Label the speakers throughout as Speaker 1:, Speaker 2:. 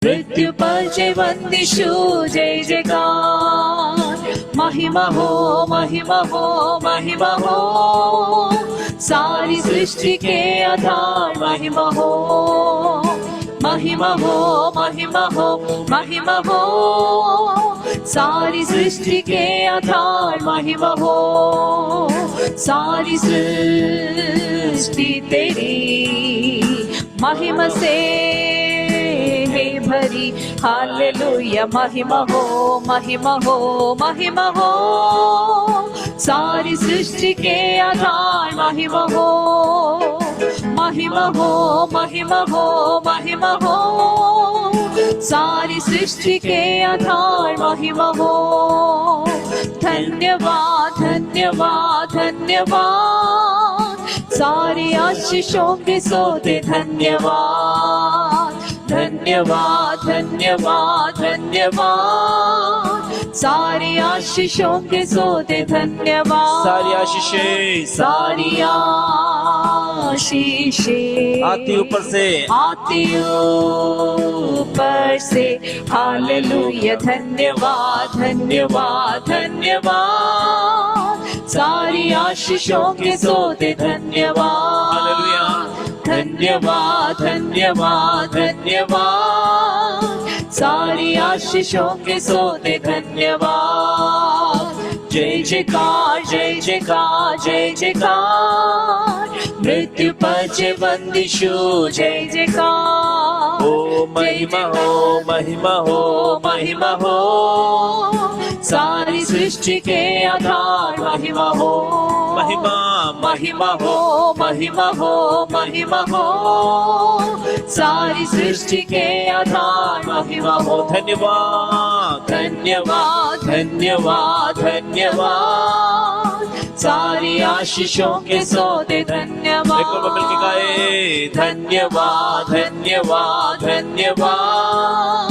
Speaker 1: मृत्यु पर जय वंदिशु जय जयकार। महिमा हो महिमा हो महिमा हो, सारी सृष्टि के आधार महिमा हो। महिमा हो महिमा हो महिमा हो, सारी सृष्टि के आधार महिमा हो। सारी सृष्टि तेरी महिमा से भरी, हालेलुया। महिमा हो महिमा हो महिमा हो, सारी सृष्टि के आधार महिमा हो। महिमा हो महिमा हो महिमा हो, सारी सृष्टि के आधार महिमा हो। धन्यवाद धन्यवाद धन्यवाद, सारी आशीषों के सोते धन्यवाद। धन्यवाद धन्यवाद धन्यवाद, सारी आशीषों के सोते धन्यवाद।
Speaker 2: सारी आशीषें
Speaker 1: सारी आशीषें
Speaker 2: आती ऊपर से
Speaker 1: आती ऊपर से, हालेलुया। धन्यवाद धन्यवाद धन्यवाद, सारी आशीषों के सोते धन्यवाद।
Speaker 2: हालेलुया।
Speaker 1: धन्यवाद धन्यवाद धन्यवाद, सारी आशीषों के सोते धन्यवाद। जय जयकार जय जयकार जय जयकार, मृत्यु पर जय वंदिशु जय जयकार।
Speaker 2: ओ महिमा हो महिमा हो
Speaker 1: महिमा हो, सारी सृष्टि के आधार महिमा हो।
Speaker 2: महिमा
Speaker 1: महिमा हो महिमा हो महिमा हो, सारी सृष्टि के आधार महिमा हो।
Speaker 2: धन्यवाद
Speaker 1: धन्यवाद धन्यवाद धन्यवाद, सारी आशीषों के सोते धन्यवाद।
Speaker 2: एक और मिलके गाए
Speaker 1: धन्यवाद धन्यवाद धन्यवाद,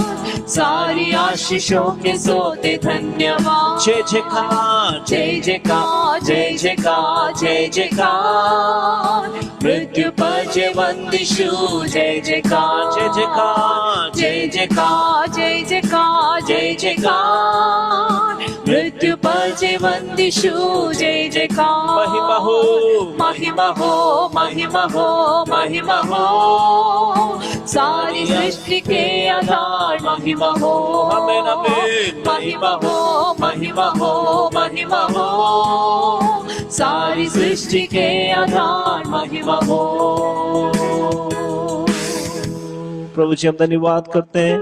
Speaker 1: सारी आशीषों के सोते धन्यवाद।
Speaker 2: जय जयकार
Speaker 1: जय जयकार जय जयकार जय जयकार, मृत्यु पर जय वंदिशु जय जयकार।
Speaker 2: जय जयकार
Speaker 1: जय जयकार जय जयकार जय जयकार, मृत्यु पर जय वंदिशु जय जयकार।
Speaker 2: महिमा हो
Speaker 1: महिमा हो महिमा हो महिमा हो, सारी सृष्टि के आधार महिमा हो।
Speaker 2: आमेन आमेन।
Speaker 1: महिमा हो महिमा हो महिमा हो, सारी सृष्टि के आधार महिमा हो।
Speaker 2: प्रभु जी हम धन्यवाद करते हैं,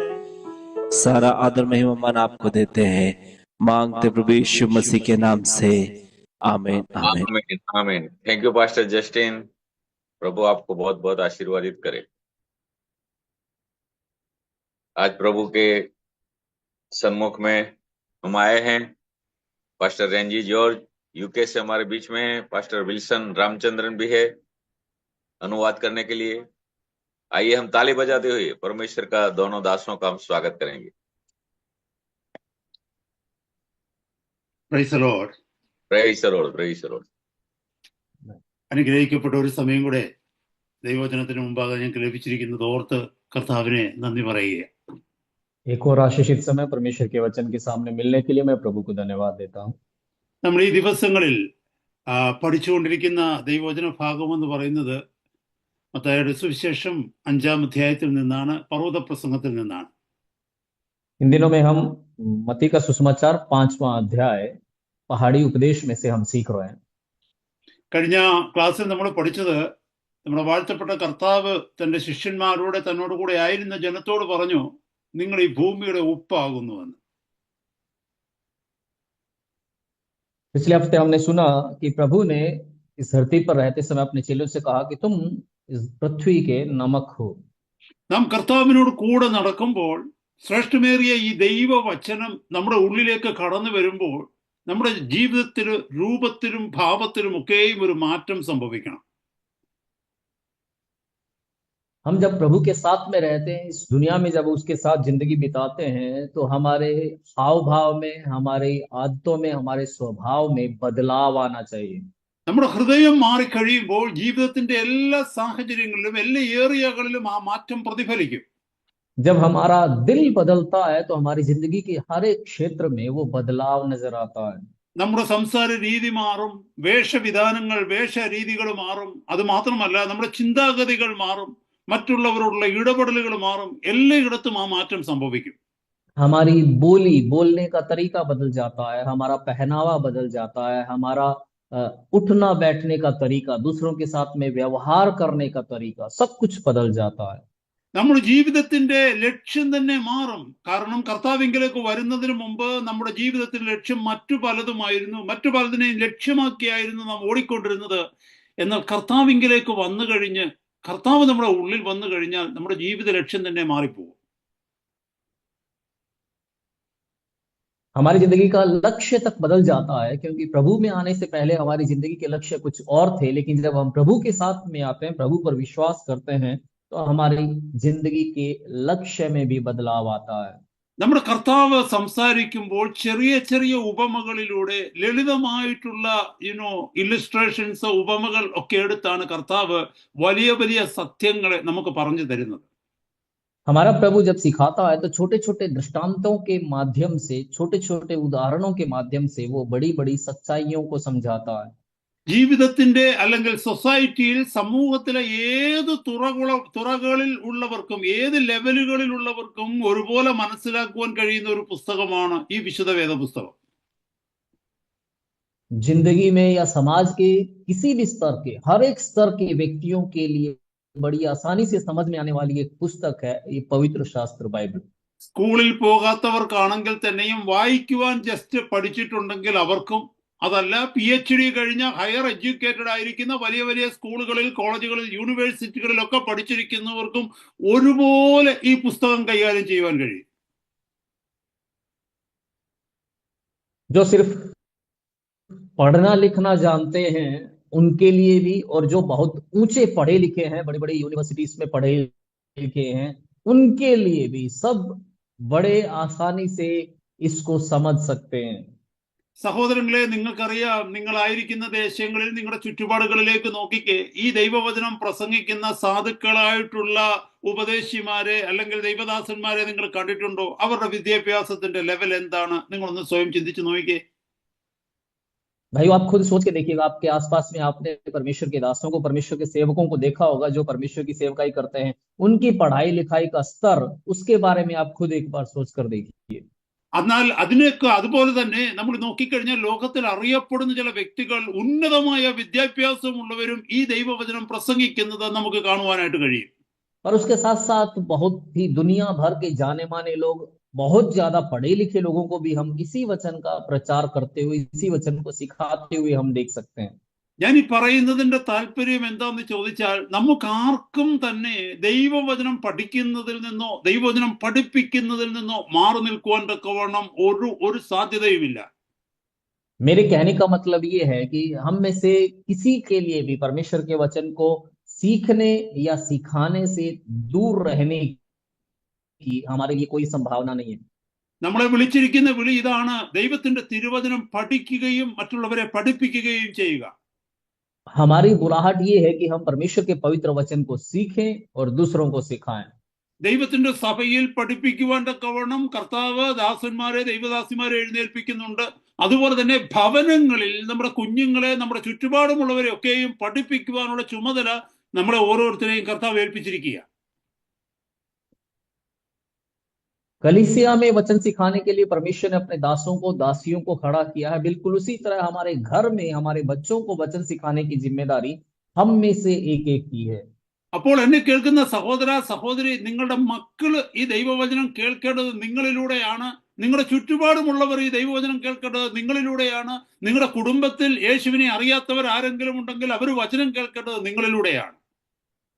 Speaker 2: सारा आदर महिमा मान आपको देते हैं, मांगते प्रभु यीशु मसीह के नाम से आमीन आमीन
Speaker 3: आमीन आमीन। थैंक यू पास्टर जस्टिन, प्रभु आपको बहुत बहुत आशीर्वादित करे। आज प्रभु के सम्मुख में हम आए हैं। पास्टर रेंजी जॉर्ज यूके से हमारे बीच में है, पास्टर विल्सन रामचंद्रन भी है अनुवाद करने के लिए। आइए हम ताली बजाते हुए परमेश्वर का दोनों दासों का हम स्वागत करेंगे।
Speaker 4: Praise the Lord.
Speaker 3: Praise the Lord, praise the Lord.
Speaker 4: അനുഗ്രഹിക്കപ്പെട്ട ഒരു സമയം കൂടെ ദൈവവചനത്തിന് മുമ്പാകെ ഞങ്ങൾക്ക് ലഭിച്ചിരിക്കുന്നത് ഓർത്ത് കർത്താവിനെ നന്ദി പറയുക.
Speaker 5: एक और आशीषित समय परमेश्वर के वचन के सामने मिलने के लिए मैं प्रभु को धन्यवाद देता हूँ।
Speaker 4: നമ്മൾ ഈ ദിവസങ്ങളിൽ പഠിച്ചുകൊണ്ടിരിക്കുന്ന ദൈവവചന ഭാഗം എന്ന് പറയുന്നത് മത്തായിയുടെ സുവിശേഷം 5-ാം അധ്യായത്തിൽ നിന്നാണ്, പർവ്വത പ്രസംഗത്തിൽ നിന്നാണ്.
Speaker 5: इन दिनों में हम मत्ती का सुसमाचार 5वां अध्याय पहाड़ी उपदेश में से हम सीख रहे हैं।
Speaker 4: കഴിഞ്ഞ ക്ലാസ്സിൽ നമ്മൾ പഠിച്ചത്, നമ്മുടെ വാഴ്ത്തപ്പെട്ട കർത്താവ് തൻ്റെ ശിഷ്യന്മാരോട് തന്നോട് കൂടെ ആയിരുന്ന ജനത്തോട് പറഞ്ഞു, നിങ്ങൾ ഈ ഭൂമിയുടെ ഉപ്പാകുന്നുവെന്ന്.
Speaker 5: पिछले हफ्ते हमने सुना कि प्रभु ने इस धरती पर रहते समय अपने चेलों से कहा कि तुम इस पृथ्वी के नमक हो।
Speaker 4: നാം കർത്താവിനോട് കൂടെ നടക്കുമ്പോൾ ശ്രേഷ്ഠമേറിയ ഈ ദൈവവചനം നമ്മുടെ ഉള്ളിലേക്ക് കടന്നു വരുമ്പോൾ നമ്മുടെ ജീവിതത്തിൽ രൂപത്തിലും ഭാവത്തിലും ഒക്കെയും ഒരു മാറ്റം സംഭവിക്കണം.
Speaker 5: हम जब प्रभु के साथ में रहते हैं, इस दुनिया में जब उसके साथ जिंदगी बिताते हैं, तो हमारे हाव भाव में, हमारी आदतों में, हमारे स्वभाव में बदलाव आना चाहिए।
Speaker 4: നമ്മുടെ ഹൃദയം മാറിക്കഴിയുമ്പോൾ ജീവിതത്തിന്റെ എല്ലാ സാഹചര്യങ്ങളിലും എല്ലാ ഏരിയകളിലും ആ മാറ്റം പ്രതിഫലിക്കും.
Speaker 5: जब हमारा दिल बदलता है तो हमारी जिंदगी के हर एक क्षेत्र में वो बदलाव नजर आता है।
Speaker 4: നമ്മുടെ സംസാര രീതി മാറും, വേഷവിധാനങ്ങൾ വേഷരീതികൾ മാറും. അത് മാത്രമല്ല, നമ്മുടെ ചിന്താഗതികൾ മാറും, മറ്റുള്ളവരോടുള്ള ഇടപെടലുകൾ മാറും. എല്ലായിടത്തും ആ മാറ്റം സംഭവിക്കും.
Speaker 5: हमारी बोली बोलने का तरीका बदल जाता है, हमारा पहनावा बदल जाता है, हमारा उठना बैठने का तरीका, दूसरों के साथ में व्यवहार करने का तरीका, सब कुछ बदल जाता है।
Speaker 4: നമ്മുടെ ജീവിതത്തിന്റെ ലക്ഷ്യം തന്നെ മാറും. കാരണം കർത്താവിങ്കിലേക്ക് വരുന്നതിന് മുമ്പ് നമ്മുടെ ജീവിതത്തിന്റെ ലക്ഷ്യം മറ്റു പലതുമായിരുന്നു, മറ്റു പലതിനെയും ലക്ഷ്യമാക്കിയായിരുന്നു നാം ഓടിക്കൊണ്ടിരുന്നത്. എന്നാൽ കർത്താവിങ്കിലേക്ക് വന്നു കഴിഞ്ഞ്, കർത്താവ് നമ്മുടെ ഉള്ളിൽ വന്നു കഴിഞ്ഞാൽ നമ്മുടെ ജീവിത ലക്ഷ്യം തന്നെ മാറിപ്പോകും.
Speaker 5: हमारी जिंदगी का लक्ष्य तक बदल जाता है, क्योंकि प्रभु में आने से पहले हमारी जिंदगी के लक्ष्य कुछ और थे, लेकिन जब हम प्रभु के साथ में आते हैं, प्रभु पर विश्वास करते हैं, तो हमारी जिंदगी के लक्ष्य में भी बदलाव आता है।
Speaker 4: നമ്മുടെ കർത്താവ് സംസാരിക്കുമ്പോൾ ചെറിയ ചെറിയ ഉപമകളിലൂടെ ലളിതമായിട്ടുള്ള ഇല്ലസ്ട്രേഷൻസ്, ഉപമകൾ ഒക്കെ എടുത്താണ് കർത്താവ് വലിയ വലിയ സത്യങ്ങളെ നമുക്ക് പറഞ്ഞു തരുന്നത്.
Speaker 5: हमारा प्रभु जब सिखाता है तो छोटे छोटे दृष्टांतों के माध्यम से, छोटे छोटे उदाहरणों के माध्यम से वो बड़ी बड़ी सच्चाइयों को समझाता है।
Speaker 4: ജീവിതത്തിന്റെ അല്ലെങ്കിൽ സൊസൈറ്റിയിൽ, സമൂഹത്തിലെ ഏത് തുറകളിൽ ഉള്ളവർക്കും, ഏത് ലെവലുകളിൽ ഉള്ളവർക്കും ഒരുപോലെ മനസ്സിലാക്കുവാൻ കഴിയുന്ന ഒരു പുസ്തകമാണ് ഈ വിശുദ്ധ വേദ പുസ്തകം.
Speaker 5: जिंदगी में या समाज के किसी भी स्तर के, हर एक स्तर के व्यक्तियों के लिए बड़ी आसानी से समझ में आने वाली एक पुस्तक है ये पवित्र शास्त्र बाइबल।
Speaker 4: സ്കൂളിൽ പോകാത്തവർക്കാണെങ്കിൽ തന്നെയും വായിക്കുവാൻ ജസ്റ്റ് പഠിച്ചിട്ടുണ്ടെങ്കിൽ അവർക്കും, അതല്ല PhD കഴിഞ്ഞ ഹയർ എഡ്യൂക്കേറ്റഡ് ആയിരിക്കുന്ന വലിയ വലിയ സ്കൂളുകളിൽ, കോളേജുകളിൽ, യൂണിവേഴ്സിറ്റികളിലൊക്കെ പഠിച്ചിരിക്കുന്നവർക്കും ഒരുപോലെ ഈ പുസ്തകം കൈകാര്യം ചെയ്യുവാൻ കഴിയും.
Speaker 5: जो सिर्फ पढ़ना लिखना जानते हैं उनके लिए भी, और जो बहुत ऊंचे पढ़े लिखे हैं, बड़ी बड़ी यूनिवर्सिटीज में पढ़े लिखे हैं, उनके लिए भी सब बड़े आसानी से इसको समझ सकते हैं।
Speaker 4: സഹോദരങ്ങളെ, നിങ്ങൾക്കറിയാം, നിങ്ങളായിരിക്കുന്ന ദേശങ്ങളിൽ, നിങ്ങളുടെ ചുറ്റുപാടുകളിലേക്ക് നോക്കിക്കേ. ഈ ദൈവവചനം പ്രസംഗിക്കുന്ന സാധുക്കളായിട്ടുള്ള ഉപദേശിമാരെ അല്ലെങ്കിൽ ദൈവദാസന്മാരെ നിങ്ങൾ കണ്ടിട്ടുണ്ടോ? അവരുടെ വിദ്യാഭ്യാസത്തിന്റെ ലെവൽ എന്താണ്? നിങ്ങളൊന്ന് സ്വയം ചിന്തിച്ചു നോക്കിക്കേ.
Speaker 5: भाई आप खुद सोच के देखिएगा, आपके आसपास में आपने परमेश्वर के दासों को, परमेश्वर के सेवकों को देखा होगा जो परमेश्वर की सेवकाई करते हैं, उनकी पढ़ाई लिखाई का स्तर, उसके बारे में आप खुद एक बार सोच कर देखिए।
Speaker 4: എന്നാൽ അതിനൊക്കെ അതുപോലെ തന്നെ നമ്മൾ നോക്കിക്കഴിഞ്ഞാൽ ലോകത്തിൽ അറിയപ്പെടുന്ന ചില വ്യക്തികൾ, ഉന്നതമായ വിദ്യാഭ്യാസമുള്ളവരും ഈ ദൈവവചനം പ്രസംഗിക്കുന്നത് നമുക്ക് കാണുവാനായിട്ട് കഴിയും.
Speaker 5: और उसके साथ साथ बहुत ही दुनिया भर के जाने माने लोग, बहुत ज्यादा पढ़े लिखे लोगों को भी हम इसी वचन का प्रचार करते हुए, इसी वचन को सिखाते हुए हम देख सकते हैं।
Speaker 4: ഞാൻ ഈ പറയുന്നതിന്റെ താല്പര്യം എന്താന്ന് ചോദിച്ചാൽ, നമുക്ക് ആർക്കും തന്നെ ദൈവവചനം പഠിക്കുന്നതിൽ നിന്നോ ദൈവവചനം പഠിപ്പിക്കുന്നതിൽ നിന്നോ മാറി നിൽക്കുവാൻ തക്കവണ്ണം ഒരു സാധ്യതയുമില്ല.
Speaker 5: मेरे कहने का मतलब ये है कि हम में से किसी के लिए भी परमेश्वर के वचन को सीखने या सिखाने से दूर रहने की हमारे लिए कोई संभावना नहीं है।
Speaker 4: നമ്മളെ വിളിച്ചിരിക്കുന്ന വിളി ഇതാണ്: ദൈവത്തിന്റെ തിരുവചനം പഠിക്കുകയും മറ്റുള്ളവരെ പഠിപ്പിക്കുകയും ചെയ്യുക.
Speaker 5: हमारी बुलाहट ये है कि हम परमेश्वर के पवित्र वचन को सीखें और दूसरों को सिखाएं।
Speaker 4: ദൈവത്തിന്റെ സഭയിൽ പഠിപ്പിക്കുവാൻ തക്കവണ്ണം കർത്താവ് ദാസന്മാരെ, ദൈവദാസിമാരെ എഴുന്നേൽപ്പിക്കുന്നുണ്ട്. അതുപോലെ തന്നെ ഭവനങ്ങളിൽ നമ്മുടെ കുഞ്ഞുങ്ങളെ, നമ്മുടെ ചുറ്റുപാടുമുള്ളവരെ ഒക്കെയും പഠിപ്പിക്കുവാനുള്ള ചുമതല നമ്മളെ ഓരോരുത്തരെയും കർത്താവ് ഏൽപ്പിച്ചിരിക്കുക.
Speaker 5: कलीसिया में वचन सिखाने के लिए परमेश्वर ने अपने दासों को, दासियों को खड़ा किया है। बिल्कुल उसी तरह हमारे घर में हमारे बच्चों को वचन सिखाने की जिम्मेदारी हम में से एक एक की है।
Speaker 4: അപ്പോൾ എന്നെ കേൾക്കുന്ന സഹോദര, സഹോദരി, നിങ്ങളുടെ മക്കള് ഈ ദൈവവചനം കേൾക്കേണ്ടത് നിങ്ങളിലൂടെയാണ്. നിങ്ങളുടെ ചുറ്റുപാടുമുള്ളവർ ഈ ദൈവവചനം കേൾക്കേണ്ടത് നിങ്ങളിലൂടെയാണ്. നിങ്ങളുടെ കുടുംബത്തിൽ യേശുവിനെ അറിയാത്തവർ ആരെങ്കിലും ഉണ്ടെങ്കിൽ അവർ വചനം കേൾക്കേണ്ടത് നിങ്ങളിലൂടെയാണ്.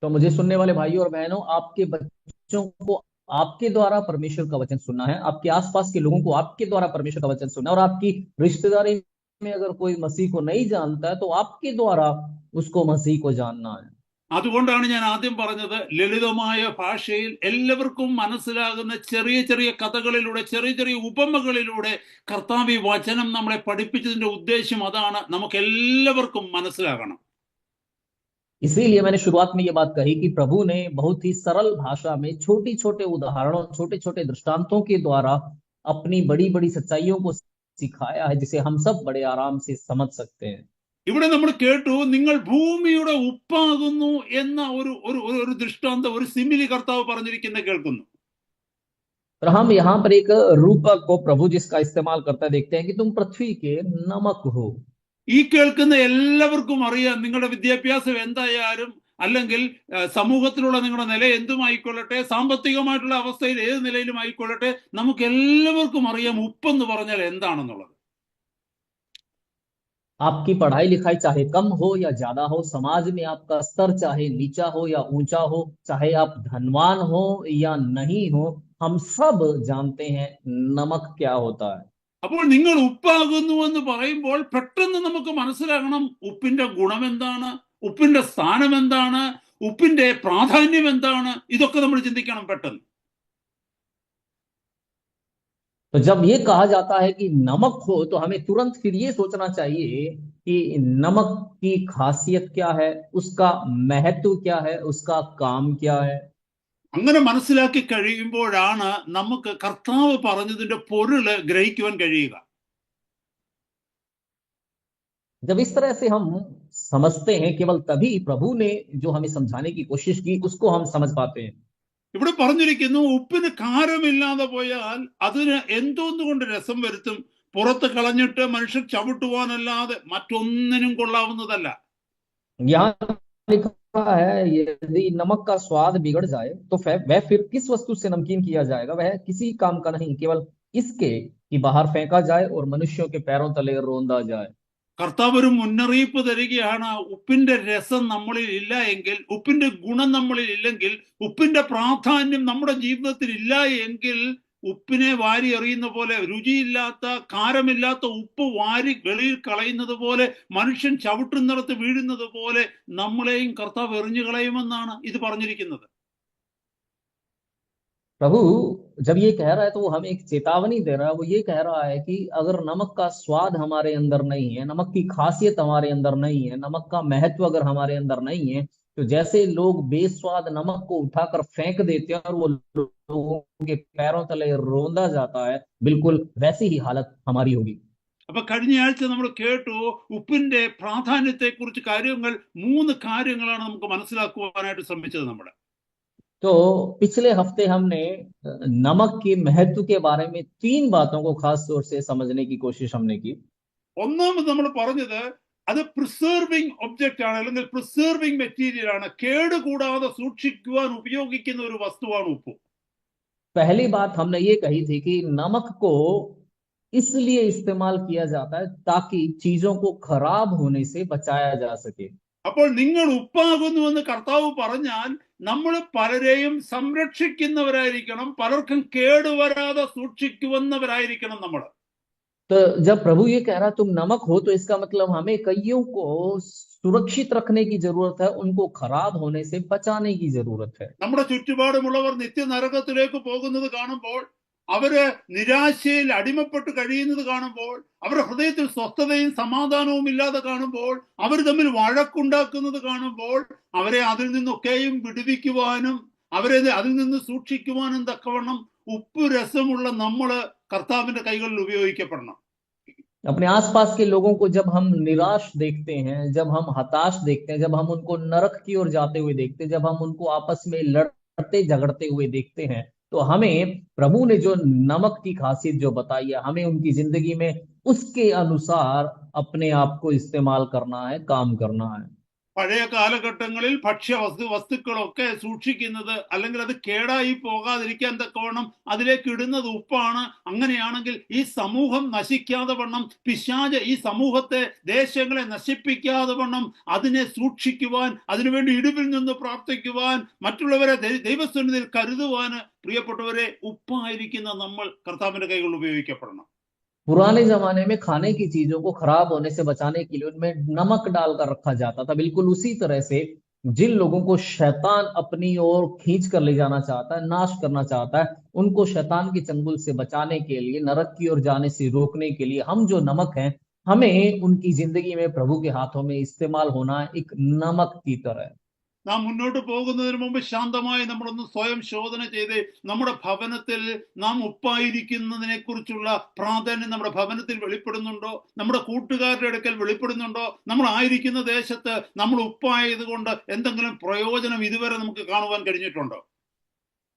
Speaker 5: तो मुझे सुनने वाले भाइयों और बहनों, आपके बच्चों को आपके द्वारा परमेश्वर का वचन सुनना है, आपके आसपास के लोगों को आपके द्वारा परमेश्वर का वचन सुनना है, और आपकी रिश्तेदारी में अगर कोई मसीह को नहीं जानता है तो आपके द्वारा उसको मसीह को जानना है।
Speaker 4: അതുകൊണ്ടാണ് ഞാൻ ആദ്യം പറഞ്ഞത്, ലളിതമായ ഭാഷയിൽ എല്ലാവർക്കും മനസ്സിലാകുന്ന ചെറിയ ചെറിയ കഥകളിലൂടെ, ചെറിയ ചെറിയ ഉപമകളിലൂടെ കർത്താവ് ഈ വചനം നമ്മളെ പഠിപ്പിച്ചതിന്റെ ഉദ്ദേശം അതാണ്. നമുക്ക് എല്ലാവർക്കും മനസ്സിലാകണം.
Speaker 5: इसीलिए मैंने शुरुआत में ये बात कही कि प्रभु ने बहुत ही सरल भाषा में छोटी छोटे उदाहरणों, छोटे छोटे दृष्टांतों के द्वारा अपनी बड़ी बड़ी सच्चाइयों को सिखाया है, जिसे हम सब बड़े आराम से समझ सकते हैं।
Speaker 4: ഇവിടെ നമ്മൾ കേട്ടു, നിങ്ങൾ ഭൂമിയുടെ ഉപ്പാകുന്നു എന്ന ഒരു ഒരു ഒരു- ഒരു ദൃഷ്ടാന്തം, ഒരു സിമിലി കർത്താവ് പറഞ്ഞിരിക്കുന്ന കേൾക്കുന്നു.
Speaker 5: और हम यहाँ पर एक रूपक को प्रभु जिसका इस्तेमाल करता देखते हैं कि तुम पृथ्वी के नमक हो।
Speaker 4: ഈ കേൾക്കുന്ന എല്ലാവർക്കും അറിയാം, നിങ്ങളുടെ വിദ്യാഭ്യാസം എന്തായാലും അല്ലെങ്കിൽ സമൂഹത്തിലുള്ള നിങ്ങളുടെ നില എന്തുമായിക്കൊള്ളട്ടെ, സാമ്പത്തികമായിട്ടുള്ള അവസ്ഥയിൽ ഏത് നിലയിലും ആയിക്കൊള്ളട്ടെ, നമുക്ക് എല്ലാവർക്കും അറിയാം ഉപ്പെന്ന് പറഞ്ഞാൽ എന്താണെന്നുള്ളത്.
Speaker 5: आपकी पढ़ाई लिखाई चाहे कम हो या ज्यादा हो, समाज में आपका स्तर चाहे नीचा हो या ऊंचा हो, चाहे आप धनवान हो या नहीं हो, हम सब जानते हैं नमक क्या होता है।
Speaker 4: അപ്പോൾ നിങ്ങൾ ഉപ്പാകുന്നു എന്ന് പറയുമ്പോൾ പെട്ടെന്ന് നമുക്ക് മനസ്സിലാകണം ഉപ്പിന്റെ ഗുണം എന്താണ്, ഉപ്പിന്റെ സ്ഥാനം എന്താണ്, ഉപ്പിന്റെ പ്രാധാന്യം എന്താണ്. ഇതൊക്കെ നമ്മൾ ചിന്തിക്കണം പെട്ടെന്ന്.
Speaker 5: तो जब ये कहा जाता है कि नमक हो, तो हमें तुरंत फिर ये सोचना चाहिए कि नमक की खासियत क्या है, उसका महत्व क्या है, उसका काम क्या है।
Speaker 4: അങ്ങനെ മനസ്സിലാക്കി കഴിയുമ്പോഴാണ് നമുക്ക് കർത്താവ് പറഞ്ഞതിന്റെ പൊരുള് ഗ്രഹിക്കുവാൻ കഴിയുക.
Speaker 5: जब इस तरह से हम समझते हैं, केवल तभी प्रभु ने जो हमें समझाने की कोशिश की उसको हम समझ पाते हैं।
Speaker 4: ഇവിടെ പറഞ്ഞിരിക്കുന്നു, ഉപ്പിന് കാരമില്ലാതെ പോയാൽ അതിന് എന്തോന്നുകൊണ്ട് രസം വരുത്തും, പുറത്ത് കളഞ്ഞിട്ട് മനുഷ്യർ ചവിട്ടുവാനല്ലാതെ മറ്റൊന്നിനും കൊള്ളാവുന്നതല്ല.
Speaker 5: यहाँ लिखा है, यदि नमक का स्वाद बिगड़ जाए तो वह फिर किस वस्तु से नमकीन किया जाएगा, वह किसी काम का नहीं, केवल इसके कि बाहर फेंका जाए और मनुष्यों के पैरों तले रोंदा जाए।
Speaker 4: കർത്താവ് ഒരു മുന്നറിയിപ്പ് തരികയാണ്. ഉപ്പിന്റെ രസം നമ്മളിൽ ഇല്ല എങ്കിൽ, ഉപ്പിന്റെ ഗുണം നമ്മളിൽ ഇല്ലെങ്കിൽ, ഉപ്പിന്റെ പ്രാധാന്യം നമ്മുടെ ജീവിതത്തിൽ ഇല്ല എങ്കിൽ, ഉപ്പിനെ വാരി എറിയുന്ന പോലെ, രുചിയില്ലാത്ത കാരമില്ലാത്ത ഉപ്പ് വാരി വെളിയിൽ കളയുന്നത് പോലെ, മനുഷ്യൻ ചവിട്ടുന്നിടത്ത് വീഴുന്നത് പോലെ നമ്മളെയും കർത്താവ് എറിഞ്ഞു കളയുമെന്നാണ് ഇത് പറഞ്ഞിരിക്കുന്നത്.
Speaker 5: प्रभु जब ये कह रहा है तो वो हमें एक चेतावनी दे रहा है। वो ये कह रहा है कि अगर नमक का स्वाद हमारे अंदर नहीं है, नमक की खासियत हमारे अंदर नहीं है, नमक का महत्व अगर हमारे अंदर नहीं है, तो जैसे लोग बेस्वाद नमक को उठाकर फेंक देते हैं और वो लोगों के पैरों तले रोंदा जाता है, बिल्कुल वैसी ही हालत हमारी होगी।
Speaker 4: അപ്പൊ കഴിഞ്ഞ ആഴ്ച നമ്മൾ കേട്ടു, ഉപ്പിന്റെ പ്രാധാന്യത്തെ കുറിച്ച് കാര്യങ്ങൾ, 3 കാര്യങ്ങളാണ് നമുക്ക് മനസ്സിലാക്കുവാനായിട്ട് ശ്രമിച്ചത് നമ്മുടെ.
Speaker 5: तो पिछले हफ्ते हमने नमक के महत्व के बारे में 3 बातों को खास तौर से समझने की कोशिश हमने की।
Speaker 4: ഒന്നാമത് നമ്മൾ പറഞ്ഞത്, അത് പ്രിസർവിംഗ് ഒബ്ജക്റ്റ് ആണ്, അല്ലെങ്കിൽ പ്രിസർവിംഗ് മെറ്റീരിയൽ ആണ്, കേടുകൂടാതെ സൂക്ഷിക്കുവാൻ ഉപയോഗിക്കുന്ന ഒരു വസ്തുവാണ് ഉപ്പ്.
Speaker 5: पहली बात हमने ये कही थी कि नमक को इसलिए इस्तेमाल किया जाता है ताकि चीजों को खराब होने से बचाया जा सके।
Speaker 4: അപ്പോൾ നിങ്ങൾ ഉപ്പാകുന്നുവെന്ന് കർത്താവ് പറഞ്ഞാൽ നമ്മൾ പലരെയും സംരക്ഷിക്കുന്നവരായിരിക്കണം, പലർക്കും കേടുവരാതെ സൂക്ഷിക്കുന്നവരായിരിക്കണം നമ്മൾ.
Speaker 5: तो जब प्रभु ये कह रहा तुम नमक हो, तो इसका मतलब हमें कईयों को सुरक्षित रखने की जरूरत है, उनको खराब होने से बचाने की जरूरत है।
Speaker 4: നമ്മുടെ ചുറ്റുപാടുമുള്ളവർ നിത്യനരകത്തിലേക്ക് പോകുന്നത് കാണുമ്പോൾ, അവര് നിരാശയിൽ അടിമപ്പെട്ട് കഴിയുന്നത് കാണുമ്പോൾ, അവരുടെ ഹൃദയത്തിൽ സ്വസ്ഥതയും സമാധാനവും ഇല്ലാതെ കാണുമ്പോൾ, അവർ തമ്മിൽ വഴക്കുണ്ടാക്കുന്നത് കാണുമ്പോൾ, അവരെ അതിൽ നിന്നൊക്കെയും വിടുവിക്കുവാനും അവരെ അതിൽ നിന്ന് സൂക്ഷിക്കുവാനും തക്കവണ്ണം ഉപ്പ് രസമുള്ള നമ്മള് കർത്താവിന്റെ കൈകളിൽ ഉപയോഗിക്കപ്പെടണം.
Speaker 5: अपने आसपास के लोगों को जब हम निराश देखते हैं, जब हम हताश देखते हैं, जब हम उनको नरक की ओर जाते हुए देखते हैं, जब हम उनको आपस में लड़ते झगड़ते हुए देखते हैं, तो हमें प्रभु ने जो नमक की खासियत जो बताई है, हमें उनकी जिंदगी में उसके अनुसार अपने आप को इस्तेमाल करना है, काम करना है।
Speaker 4: പഴയ കാലഘട്ടങ്ങളിൽ വസ്തുക്കളൊക്കെ സൂക്ഷിക്കുന്നത്, അല്ലെങ്കിൽ അത് കേടായി പോകാതിരിക്കാൻ തക്കവണ്ണം അതിലേക്ക് ഇടുന്നത് ഉപ്പാണ്. അങ്ങനെയാണെങ്കിൽ ഈ സമൂഹം നശിക്കാതെ വണ്ണം, പിശാച് ഈ സമൂഹത്തെ, ദേശങ്ങളെ നശിപ്പിക്കാതെ വണ്ണം അതിനെ സൂക്ഷിക്കുവാൻ, അതിനുവേണ്ടി ഇടിവിൽ നിന്ന് പ്രാർത്ഥിക്കുവാൻ, മറ്റുള്ളവരെ ദൈവസന്നിധിയിൽ കരുതുവാൻ, പ്രിയപ്പെട്ടവരെ, ഉപ്പായിരിക്കുന്ന നമ്മൾ കർത്താവിന്റെ കൈകൾ ഉപയോഗിക്കപ്പെടണം.
Speaker 5: पुराने जमाने में खाने की चीजों को खराब होने से बचाने के लिए उनमें नमक डालकर रखा जाता था। बिल्कुल उसी तरह से जिन लोगों को शैतान अपनी ओर खींच कर ले जाना चाहता है, नाश करना चाहता है, उनको शैतान के चंगुल से बचाने के लिए, नरक की ओर जाने से रोकने के लिए हम जो नमक हैं हमें उनकी जिंदगी में प्रभु के हाथों में इस्तेमाल होना एक नमक की तरह है।
Speaker 4: നാം മുന്നോട്ട് പോകുന്നതിന് മുമ്പ് ശാന്തമായി നമ്മളൊന്ന് സ്വയം ശോധന ചെയ്ത് നമ്മുടെ ഭവനത്തിൽ നാം ഉപ്പായിരിക്കുന്നതിനെ കുറിച്ചുള്ള പ്രാധാന്യം നമ്മുടെ ഭവനത്തിൽ വെളിപ്പെടുന്നുണ്ടോ? നമ്മുടെ കൂട്ടുകാരുടെ അടുക്കൽ വെളിപ്പെടുന്നുണ്ടോ? നമ്മൾ ആയിരിക്കുന്ന ദേശത്ത് നമ്മൾ ഉപ്പായത് കൊണ്ട് എന്തെങ്കിലും പ്രയോജനം ഇതുവരെ നമുക്ക് കാണുവാൻ കഴിഞ്ഞിട്ടുണ്ടോ?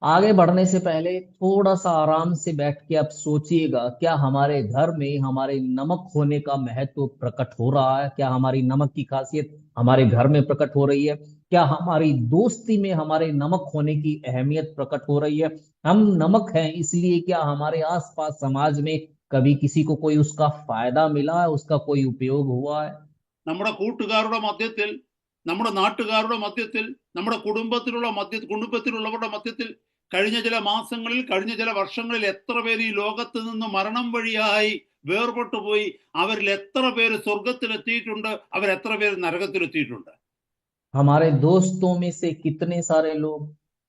Speaker 5: आगे बढ़ने से पहले थोड़ा सा आराम से बैठ के आप सोचिएगा, क्या हमारे घर में हमारे नमक होने का महत्व प्रकट हो रहा है? क्या हमारी नमक की खासियत हमारे घर में प्रकट हो रही है? क्या हमारी दोस्ती में हमारे नमक होने की अहमियत प्रकट हो रही है? हम नमक हैं इसलिए क्या हमारे आसपास समाज में कभी किसी को कोई उसका फायदा मिला है, उसका कोई उपयोग हुआ है?
Speaker 4: നമ്മുടെ കൂട്ടുകാരുടെ മധ്യത്തിൽ, നമ്മുടെ നാട്ടുകാരുടെ മധ്യത്തിൽ, നമ്മുടെ കുടുംബത്തിലുള്ളവരുടെ മധ്യത്തിൽ കഴിഞ്ഞ ചില മാസങ്ങളിൽ, കഴിഞ്ഞ ചില വർഷങ്ങളിൽ എത്ര പേര് ഈ ലോകത്ത് നിന്ന് മരണം വഴിയായി വേർപെട്ടു പോയി? അവരിൽ എത്ര പേര് സ്വർഗത്തിലെത്തിയിട്ടുണ്ട്? അവരെത്ര പേര് നരകത്തിലെത്തിയിട്ടുണ്ട്?
Speaker 5: हमारे दोस्तों में से कितने सारे लोग,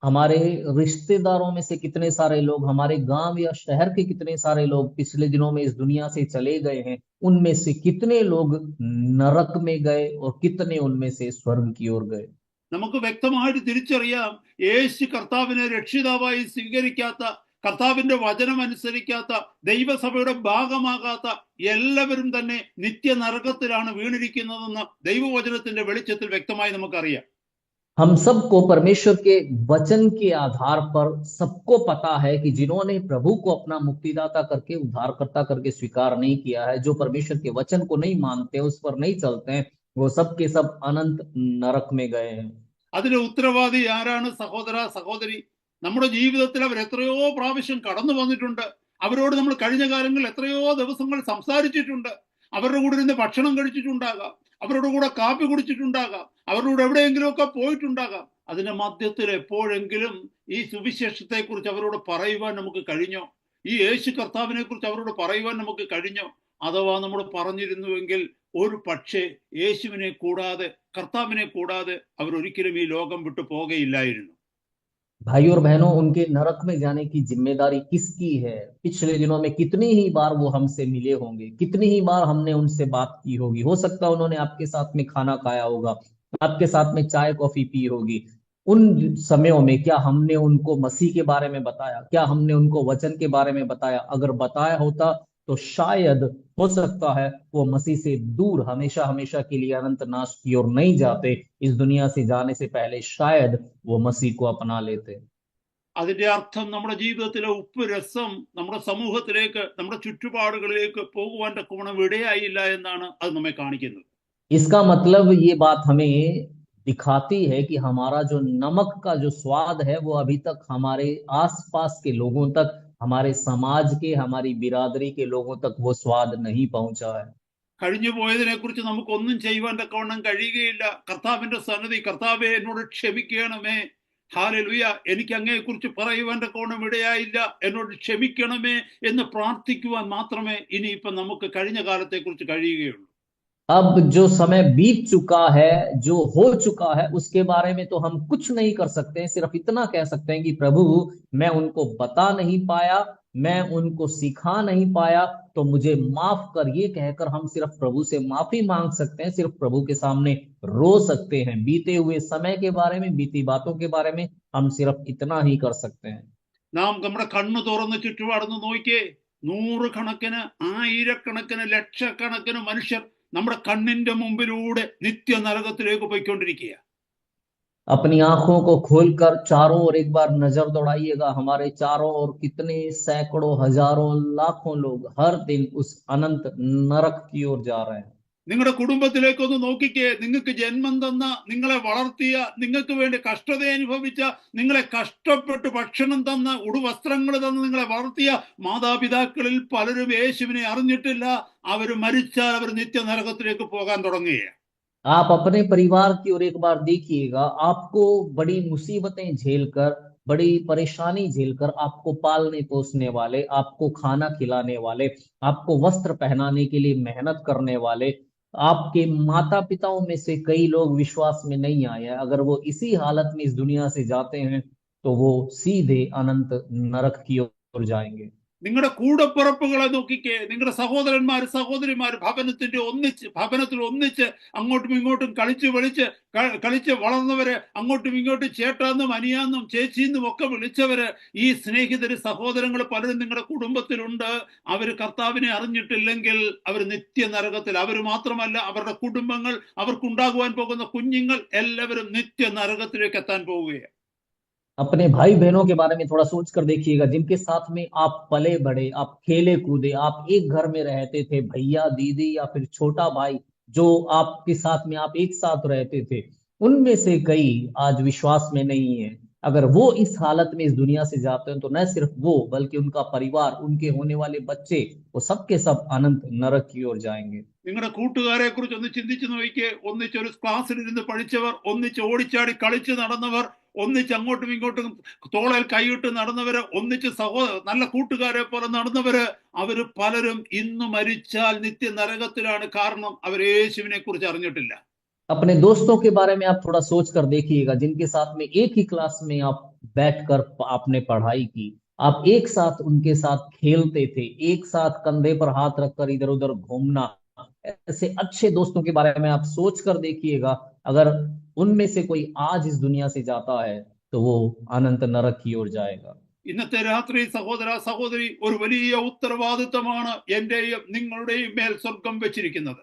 Speaker 5: हमारे रिश्तेदारों में से कितने सारे लोग, हमारे गांव या शहर के कितने सारे लोग पिछले दिनों में इस दुनिया से चले गए हैं? उनमें से कितने लोग नरक में गए और कितने उनमें से स्वर्ग की ओर गए?
Speaker 4: നമുക്ക് വ്യക്തമായിട്ട് തിരിച്ചറിയാം, യേശു കർത്താവിനെ രക്ഷിതാവായി സ്വീകരിക്കാത്ത, കർത്താവിന്റെ വചനം അനുസരിക്കാത്ത, ദൈവസഭയുടെ ഭാഗമാകാത്ത എല്ലാവരും തന്നെ നിത്യ നരകത്തിലാണ് വീണിരിക്കുന്നതെന്ന് ദൈവവചനത്തിന്റെ വെളിച്ചത്തിൽ വ്യക്തമായി നമുക്കറിയാം.
Speaker 5: हम सबको परमेश्वर के वचन के आधार पर सबको पता है कि जिन्होंने प्रभु को अपना मुक्तिदाता करके, उद्धारकर्ता करके स्वीकार नहीं किया है, जो परमेश्वर के वचन को नहीं मानते, उस पर नहीं चलते हैं, वो सब के सब अनंत नरक में गए हैं।
Speaker 4: അതിന് ഉത്തരവാദി ആരാണ്? സഹോദര സഹോദരി, നമ്മുടെ ജീവിതത്തിൽ അവർ എത്രയോ പ്രാവശ്യം കടന്നു വന്നിട്ടുണ്ട്. അവരോട് നമ്മൾ കഴിഞ്ഞ കാലങ്ങളിൽ എത്രയോ ദിവസങ്ങൾ സംസാരിച്ചിട്ടുണ്ട്. അവരുടെ കൂടെ ഇരുന്ന് ഭക്ഷണം കഴിച്ചിട്ടുണ്ടാകാം, അവരുടെ കൂടെ കാപ്പി കുടിച്ചിട്ടുണ്ടാകാം, അവരുടെ കൂടെ എവിടെയെങ്കിലുമൊക്കെ പോയിട്ടുണ്ടാകാം. അതിന്റെ മധ്യത്തിൽ എപ്പോഴെങ്കിലും ഈ സുവിശേഷത്തെ കുറിച്ച് അവരോട് പറയുവാൻ നമുക്ക് കഴിഞ്ഞോ? ഈ യേശു കർത്താവിനെ കുറിച്ച് അവരോട് പറയുവാൻ നമുക്ക് കഴിഞ്ഞോ? അഥവാ നമ്മൾ പറഞ്ഞിരുന്നുവെങ്കിൽ ഒരു പക്ഷേ യേശുവിനെ കൂടാതെ, കർത്താവിനെ കൂടാതെ അവർ ഒരിക്കലും ഈ ലോകം വിട്ടു പോകയില്ലായിരുന്നു.
Speaker 5: भाई और बहनों, उनके नरक में जाने की जिम्मेदारी किसकी है? पिछले दिनों में कितनी ही बार वो हमसे मिले होंगे, कितनी ही बार हमने उनसे बात की होगी। हो सकता है उन्होंने आपके साथ में खाना खाया होगा, आपके साथ में चाय कॉफी पी होगी। उन समयों में क्या हमने उनको मसीह के बारे में बताया? क्या हमने उनको वचन के बारे में बताया? अगर बताया होता तो शायद हो सकता है वो मसीह से दूर हमेशा हमेशा के लिए अनंत नाश की ओर नहीं जाते। इस दुनिया से जाने से पहले शायद वो मसीह को अपना लेते।
Speaker 4: അതിന്റെ അർത്ഥം നമ്മുടെ ജീവിതത്തിലെ ഉപ്പ് രസം നമ്മുടെ സമൂഹത്തിലേക്ക്, നമ്മുടെ ചുറ്റുപാടുകളിലേക്ക് പോകുവാൻ തക്കവണ്ണം ഇടയായില്ല എന്നാണ് അത് നമ്മെ കാണിക്കുന്നത്.
Speaker 5: इसका मतलब ये बात हमें दिखाती है कि हमारा जो नमक का जो स्वाद है वो अभी तक हमारे आसपास के लोगों तक, हमारे समाज के, हमारी बिरादरी के लोगों तक वो स्वाद नहीं पहुंचा है।
Speaker 4: കഴിഞ്ഞു പോയതിനെ കുറിച്ച് നമുക്കൊന്നും ചെയ്യുവാൻ തക്കവണ്ണം കഴിയുകയില്ല. കർത്താവിന്റെ സന്നിധി, കർത്താവെ എന്നോട് ക്ഷമിക്കണമേ, ഹാലലുയ, എനിക്ക് അങ്ങയെക്കുറിച്ച് പറയുവാൻ തക്കവണ്ണം ഇടയായില്ല, എന്നോട് ക്ഷമിക്കണമേ എന്ന് പ്രാർത്ഥിക്കുവാൻ മാത്രമേ ഇനിയിപ്പം നമുക്ക് കഴിഞ്ഞ കാലത്തെക്കുറിച്ച് കഴിയുകയുള്ളൂ.
Speaker 5: अब जो समय बीत चुका है, जो हो चुका है, उसके बारे में तो हम कुछ नहीं कर सकते हैं। सिर्फ इतना कह सकते हैं कि प्रभु, मैं उनको बता नहीं पाया, मैं उनको सिखा नहीं पाया, तो मुझे माफ कर। ये कहकर हम सिर्फ प्रभु से माफी मांग सकते हैं, सिर्फ प्रभु के सामने रो सकते हैं। बीते हुए समय के बारे में, बीती बातों के बारे में हम सिर्फ इतना ही कर सकते हैं।
Speaker 4: നാം നമ്മുടെ കണ്ണ് തുറന്ന് ചുറ്റുപാടുന്ന് നോക്കിയേ, നൂറുകണക്കിന്, ആയിരക്കണക്കിന്, ലക്ഷക്കണക്കിന് മനുഷ്യർ നമ്മുടെ കണ്ണിന്റെ മുമ്പിലൂടെ നിത്യ നരകത്തിലേക്ക് പോയിക്കൊണ്ടിരിക്കുക.
Speaker 5: अपनी आंखों को खोलकर चारों ओर एक बार नजर दौड़ाइएगा। हमारे चारों ओर कितने सैकड़ों, हजारों, लाखों लोग हर दिन उस अनंत नरक की ओर जा रहे हैं।
Speaker 4: നിങ്ങളുടെ കുടുംബത്തിലേക്കൊന്ന് നോക്കിക്കേ. നിങ്ങൾക്ക് ജന്മം തന്ന, നിങ്ങളെ വളർത്തിയ, നിങ്ങൾക്ക് വേണ്ടി കഷ്ടത അനുഭവിച്ച, നിങ്ങളെ കഷ്ടപ്പെട്ട് ഭക്ഷണം തന്ന, ഉടുവസ്ത്രങ്ങൾ തന്ന് നിങ്ങളെ വളർത്തിയ മാതാപിതാക്കളിൽ പലരും യേശുവിനെ അറിഞ്ഞിട്ടില്ല. അവർ മരിച്ചാൽ അവർ നിത്യ നരകത്തിലേക്ക് പോകാൻ തുടങ്ങുകയാണ്.
Speaker 5: आप अपने परिवार की ओर एक बार देखिएगा। आपको बड़ी मुसीबतें झेलकर, बड़ी परेशानी झेलकर आपको पालने पोसने वाले, आपको खाना खिलाने वाले, आपको वस्त्र पहनाने के लिए मेहनत करने वाले, आपके माता पिताओं में से कई लोग विश्वास में नहीं आए हैं। अगर वो इसी हालत में इस दुनिया से जाते हैं तो वो सीधे अनंत नरक की ओर जाएंगे।
Speaker 4: നിങ്ങളുടെ കൂടപ്പിറപ്പുകളെ നോക്കിക്കേ. നിങ്ങളുടെ സഹോദരന്മാർ സഹോദരിമാർ ഭവനത്തിൽ ഒന്നിച്ച് അങ്ങോട്ടും ഇങ്ങോട്ടും കളിച്ച് വളർന്നവര്, അങ്ങോട്ടും ഇങ്ങോട്ടും ചേട്ടാന്നും അനിയാന്നും ചേച്ചിന്നും ഒക്കെ വിളിച്ചവര്, ഈ സ്നേഹിതര് സഹോദരങ്ങൾ പലരും നിങ്ങളുടെ കുടുംബത്തിലുണ്ട്. അവര് കർത്താവിനെ അറിഞ്ഞിട്ടില്ലെങ്കിൽ അവർ നിത്യനരകത്തിൽ, അവർ മാത്രമല്ല അവരുടെ കുടുംബങ്ങൾ, അവർക്കുണ്ടാകുവാൻ പോകുന്ന കുഞ്ഞുങ്ങൾ എല്ലാവരും നിത്യനരകത്തിലേക്ക് എത്താൻ പോവുകയാണ്.
Speaker 5: अपने भाई बहनों के बारे में थोड़ा सोच कर देखिएगा, जिनके साथ में आप पले बड़े, आप खेले कूदे, आप एक घर में रहते थे, भैया दीदी या फिर छोटा भाई जो आपके साथ में आप एक साथ रहते थे, उनमें से कई आज विश्वास में नहीं है। अगर वो इस हालत में इस दुनिया से जाते हैं तो न सिर्फ वो बल्कि उनका परिवार, उनके होने वाले बच्चे, वो सब के सब अनंत नरक की ओर जाएंगे।
Speaker 4: നിങ്ങളുടെ കൂട്ടുകാരെ കുറിച്ച് ഒന്ന് ചിന്തിച്ചു നോക്കിയേ. ഒന്നിച്ചൊരു ക്ലാസ്സിലിരുന്ന് പഠിച്ചവർ, ഒന്നിച്ച് ഓടിച്ചാടി കളിച്ച് നടന്നവർ, ഒന്നിച്ച് അങ്ങോട്ടും ഇങ്ങോട്ടും തോളേൽ കൈയിട്ട് നടന്നവര്, ഒന്നിച്ച് നല്ല കൂട്ടുകാരെ പോലെ നടന്നവര്, അവര് പലരും ഇന്ന് മരിച്ചാൽ നിത്യ നരകത്തിലാണ്. കാരണം അവർ യേശുവിനെ കുറിച്ച് അറിഞ്ഞിട്ടില്ല.
Speaker 5: अपने दोस्तों के बारे में आप थोड़ा सोच कर देखिएगा, जिनके साथ में एक ही क्लास में आप बैठकर आपने पढ़ाई की, आप एक साथ उनके साथ खेलते थे, एक साथ कंधे पर हाथ रखकर इधर उधर घूमना, ऐसे अच्छे दोस्तों के बारे में आप सोच कर देखिएगा। अगर उनमें से कोई आज इस दुनिया से जाता है तो वो अनंत नरक की ओर जाएगा।
Speaker 4: ഇന്നത്തെ രാത്രി സഹോദര സഹോദരി, ഒരു വലിയ ഉത്തരവാദിത്തമാണ് എന്റെയും നിങ്ങളുടെയും മേൽ സ്വർഗം വെച്ചിരിക്കുന്നത്.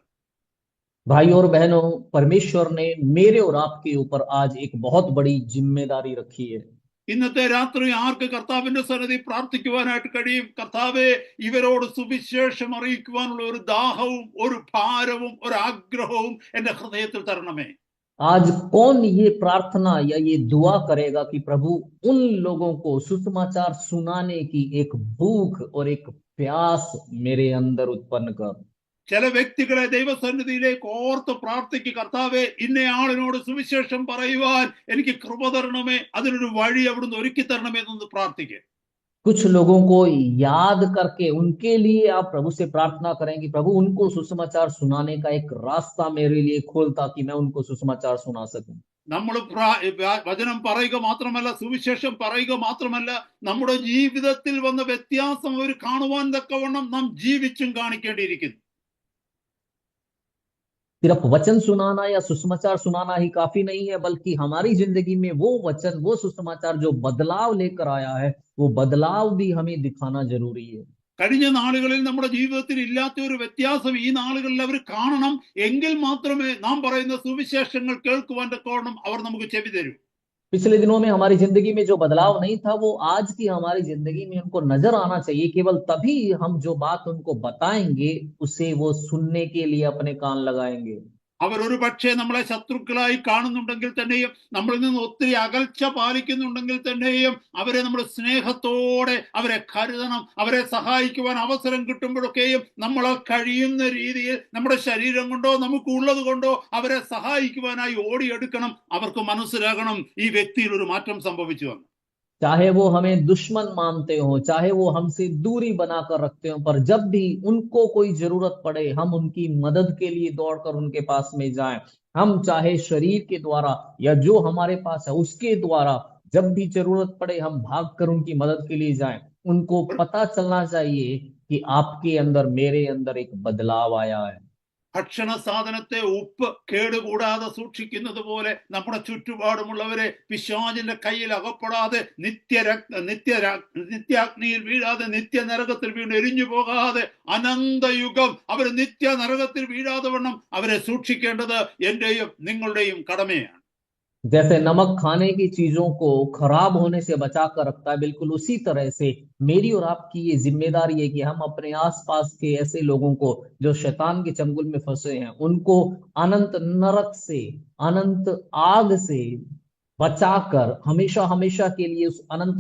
Speaker 5: भाई और बहनों, परमेश्वर ने मेरे और आपके ऊपर आज एक बहुत बड़ी जिम्मेदारी रखी है।
Speaker 4: ഇന്നത്തെ രാത്രി ആർക്ക് കർത്താവിന്റെ സന്നിധി പ്രാർത്ഥിക്കുവാനായിട്ട് കഴിയും? കർത്താവെ, ഇവരോട് സുവിശേഷം അറിയിക്കുവാനുള്ള ഒരു ദാഹവും ഒരു ഭാരവും ഒരു ആഗ്രഹവും എന്റെ ഹൃദയത്തിൽ തരണമേ.
Speaker 5: आज कौन ये प्रार्थना या ये दुआ करेगा कि प्रभु उन लोगों को सुसमाचार सुनाने की एक भूख और एक प्यास मेरे अंदर उत्पन्न कर।
Speaker 4: ചില വ്യക്തികളെ ദൈവസന്നിധിയിലേക്ക് ഓർത്ത് പ്രാർത്ഥിക്കുക. കർത്താവെ, ഇന്നയാളിനോട് സുവിശേഷം പറയുവാൻ എനിക്ക് കൃപ തരണമേ, അതിനൊരു വഴി അവിടുന്ന് ഒരുക്കി തരണമേ എന്നൊന്ന് പ്രാർത്ഥിക്കുക.
Speaker 5: कुछ लोगों को याद करके उनके लिए आप प्रभु से प्रार्थना करेंगे, प्रभु उनको सुसमाचार सुनाने का एक रास्ता मेरे लिए खोल ताकि मैं उनको सुसमाचार सुना सकूं।
Speaker 4: നമ്മൾ വചനം പറയുക മാത്രമല്ല, സുവിശേഷം പറയുക മാത്രമല്ല, നമ്മുടെ ജീവിതത്തിൽ വന്ന വ്യത്യാസം അവർ കാണുവാൻ തക്കവണ്ണം നാം ജീവിച്ചും കാണിക്കേണ്ടിയിരിക്കുന്നു.
Speaker 5: सिर्फ वचन सुनाना या सुसमाचार सुनाना ही काफी नहीं है, बल्कि हमारी जिंदगी में वो वचन, वो सुसमाचार जो बदलाव लेकर आया है, वो बदलाव भी हमें दिखाना जरूरी है।
Speaker 4: കഴിഞ്ഞ നാളുകളിൽ നമ്മുടെ ജീവിതത്തിൽ ഇല്ലാത്ത ഒരു വ്യത്യാസം ഈ നാളുകളിൽ അവർ കാണണം. എങ്കിൽ മാത്രമേ നാം പറയുന്ന സുവിശേഷങ്ങൾ കേൾക്കുവാൻ തക്കവണ്ണം അവർ നമുക്ക് ചെവി തരൂ.
Speaker 5: पिछले दिनों में हमारी जिंदगी में जो बदलाव नहीं था, वो आज की हमारी जिंदगी में उनको नजर आना चाहिए। केवल तभी हम जो बात उनको बताएंगे उसे वो सुनने के लिए अपने कान लगाएंगे।
Speaker 4: അവർ ഒരു പക്ഷേ നമ്മളെ ശത്രുക്കളായി കാണുന്നുണ്ടെങ്കിൽ തന്നെയും, നമ്മളിൽ നിന്ന് ഒത്തിരി അകൽച്ച പാലിക്കുന്നുണ്ടെങ്കിൽ തന്നെയും, അവരെ നമ്മൾ സ്നേഹത്തോടെ അവരെ കരുതണം. അവരെ സഹായിക്കുവാൻ അവസരം കിട്ടുമ്പോഴൊക്കെയും നമ്മളാൽ കഴിയുന്ന രീതിയിൽ നമ്മുടെ ശരീരം കൊണ്ടോ നമുക്കുള്ളത് കൊണ്ടോ അവരെ സഹായിക്കുവാനായി ഓടിയെടുക്കണം. അവർക്ക് മനസ്സിലാകണം ഈ വ്യക്തിയിൽ ഒരു മാറ്റം സംഭവിച്ചു വന്നു.
Speaker 5: चाहे वो हमें दुश्मन मानते हो, चाहे वो हमसे दूरी बनाकर रखते हो, पर जब भी उनको कोई जरूरत पड़े, हम उनकी मदद के लिए दौड़कर उनके पास में जाएं। हम चाहे शरीर के द्वारा या जो हमारे पास है उसके द्वारा, जब भी जरूरत पड़े हम भागकर उनकी मदद के लिए जाएं। उनको पता चलना चाहिए कि आपके अंदर, मेरे अंदर एक बदलाव आया है।
Speaker 4: ഭക്ഷണ സാധനത്തെ ഉപ്പ് കേടുകൂടാതെ സൂക്ഷിക്കുന്നത് പോലെ നമ്മുടെ ചുറ്റുപാടുമുള്ളവരെ പിശാചിന്റെ കയ്യിൽ അകപ്പെടാതെ നിത്യാഗ്നിയിൽ വീഴാതെ, നിത്യനരകത്തിൽ വീണ് എരിഞ്ഞു പോകാതെ, അനന്തയുഗം അവർ നിത്യനരകത്തിൽ വീഴാതെ വണ്ണം അവരെ സൂക്ഷിക്കേണ്ടത് എന്റെയും നിങ്ങളുടെയും കടമയാണ്.
Speaker 5: जैसे नमक खाने की चीजों को खराब होने से बचा कर रखता है, बिल्कुल उसी तरह से मेरी और आपकी ये जिम्मेदारी है कि हम अपने आसपास के ऐसे लोगों को जो शैतान के चंगुल में फंसे हैं, उनको अनंत नरक से, अनंत आग से बचाकर, हमेशा हमेशा के लिए उस अनंत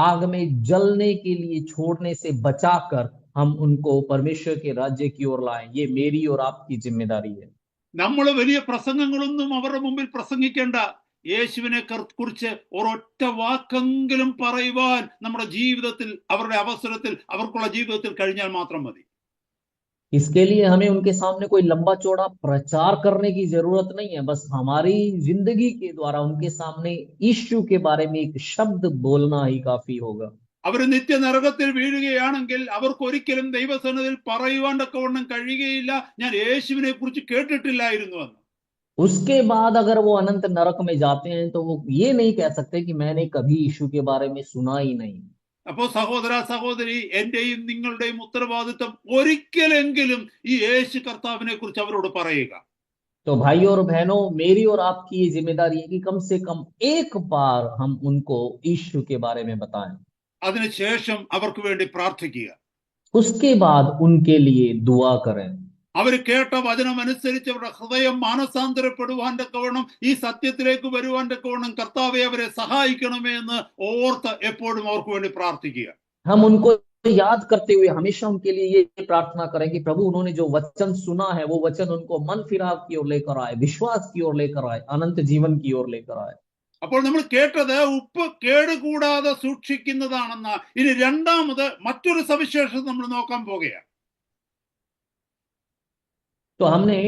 Speaker 5: आग में जलने के लिए छोड़ने से बचाकर हम उनको परमेश्वर के राज्य की ओर लाएं। ये मेरी और आपकी जिम्मेदारी है।
Speaker 4: നമ്മൾ വലിയ പ്രസംഗങ്ങളൊന്നും അവരുടെ മുമ്പിൽ പ്രസംഗിക്കേണ്ട. യേശുവിനെ കുറിച്ച് ഒരൊറ്റ വാക്കെങ്കിലും പറയുവാൻ നമ്മുടെ ജീവിതത്തിൽ, അവരുടെ അവസരത്തിൽ, അവർക്കുള്ള ജീവിതത്തിൽ കഴിഞ്ഞാൽ മാത്രം മതി.
Speaker 5: इसके लिए हमें उनके सामने कोई लंबा चौड़ा प्रचार करने की जरूरत नहीं है, बस हमारी जिंदगी के द्वारा उनके सामने यीशु के बारे में एक शब्द बोलना ही काफी होगा।
Speaker 4: അവർ നിത്യനരകത്തിൽ വീഴുകയാണെങ്കിൽ അവർക്ക് ഒരിക്കലും ദൈവസന്നിധിയിൽ പറയുവാൻ തക്കവണ്ണം കഴിയുകയില്ല, ഞാൻ യേശുവിനെ കുറിച്ച് കേട്ടിട്ടില്ലായിരുന്നു എന്ന്.
Speaker 5: उसके बाद अगर वो अनंत नरक में जाते हैं तो वो ये नहीं कह सकते कि मैंने कभी यीशु के बारे में सुना ही नहीं।
Speaker 4: അപ്പോ സഹോദര സഹോദരി, എന്റെയും നിങ്ങളുടെയും ഉത്തരവാദിത്വം ഒരിക്കലെങ്കിലും ഈ യേശു കർത്താവിനെ കുറിച്ച് അവരോട് പറയുക.
Speaker 5: तो भाई और बहनों, मेरी और आपकी ये जिम्मेदारी है कि कम से कम एक बार हम उनको यीशु के बारे में बताएं।
Speaker 4: അതിനുശേഷം അവർക്ക് വേണ്ടി പ്രാർത്ഥിക്കുക.
Speaker 5: उसके बाद उनके लिए दुआ करें।
Speaker 4: അവർ കേട്ട വചനം അനുസരിച്ച് അവരുടെ ഹൃദയം മാനസാന്തരപ്പെടുവാൻ തക്കവണ്ണം, ഈ സത്യത്തിലേക്ക് വരുവാൻ തക്കവണ്ണം കർത്താവെ അവരെ സഹായിക്കണമേ എന്ന് ഓർത്ത് എപ്പോഴും അവർക്ക് വേണ്ടി പ്രാർത്ഥിക്കുക.
Speaker 5: हम उनको याद करते हुए हमेशा उनके लिए ये प्रार्थना करें कि प्रभु उन्होंने जो वचन सुना है वो वचन उनको मन फिराव की ओर लेकर आए, विश्वास की ओर लेकर आए, अनंत जीवन की ओर लेकर आए।
Speaker 4: അപ്പോൾ നമ്മൾ കേട്ടത് ഉപ്പ് കേടുകൂടാതെ സൂക്ഷിക്കുന്നതാണെന്ന ഇനി രണ്ടാമത് മറ്റൊരു സവിശേഷത നമ്മൾ നോക്കാൻ പോകുകയാണ്.
Speaker 5: तो हमने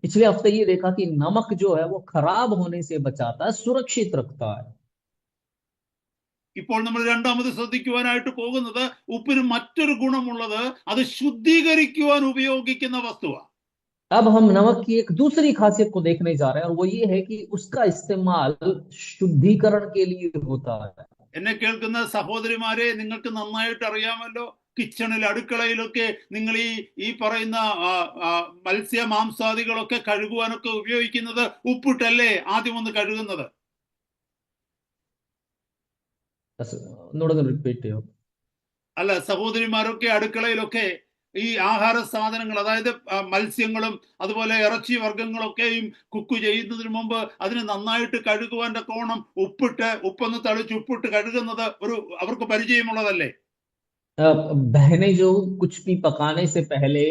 Speaker 5: पिछले हफ्ते ये देखा कि नमक जो है वो खराब होने से बचाता है, सुरक्षित रखता है।
Speaker 4: ഇപ്പോൾ നമ്മൾ രണ്ടാമത് ശ്രദ്ധിക്കുവാനായിട്ട് പോകുന്നത് ഉപ്പിന് മറ്റൊരു ഗുണമുള്ളത്, അത് ശുദ്ധീകരിക്കുവാൻ ഉപയോഗിക്കുന്ന വസ്തുവാണ്.
Speaker 5: अब हम नमक की एक दूसरी खासियत को देखने जा रहे हैं और वो ये है कि उसका इस्तेमाल शुद्धिकरण के लिए होता है।
Speaker 4: എന്നെ കേൾക്കുന്ന സഹോദരിമാരെ, നിങ്ങൾക്ക് നന്നായിട്ട് അറിയാമല്ലോ, കിച്ചണിൽ അടുക്കളയിലൊക്കെ നിങ്ങൾ ഈ പറയുന്ന മത്സ്യ മാംസാദികളൊക്കെ കഴുകുവാനൊക്കെ ഉപയോഗിക്കുന്നത് ഉപ്പിട്ടല്ലേ ആദ്യം ഒന്ന് കഴുകുന്നത്. അല്ല സഹോദരിമാരൊക്കെ അടുക്കളയിലൊക്കെ ഈ ആഹാര സാധനങ്ങൾ, അതായത് മത്സ്യങ്ങളും അതുപോലെ ഇറച്ചി വർഗ്ഗങ്ങളൊക്കെയും കുക്ക് ചെയ്യുന്നതിന് മുമ്പ് അതിന് നന്നായിട്ട് കഴുകുവാൻ തക്കോണം ഉപ്പൊന്ന് തളിച്ച് ഉപ്പിട്ട് കഴുകുന്നത് അവർക്ക് പരിചയമുള്ളതല്ലേ?
Speaker 5: बहनें जो कुछ भी पकाने से पहले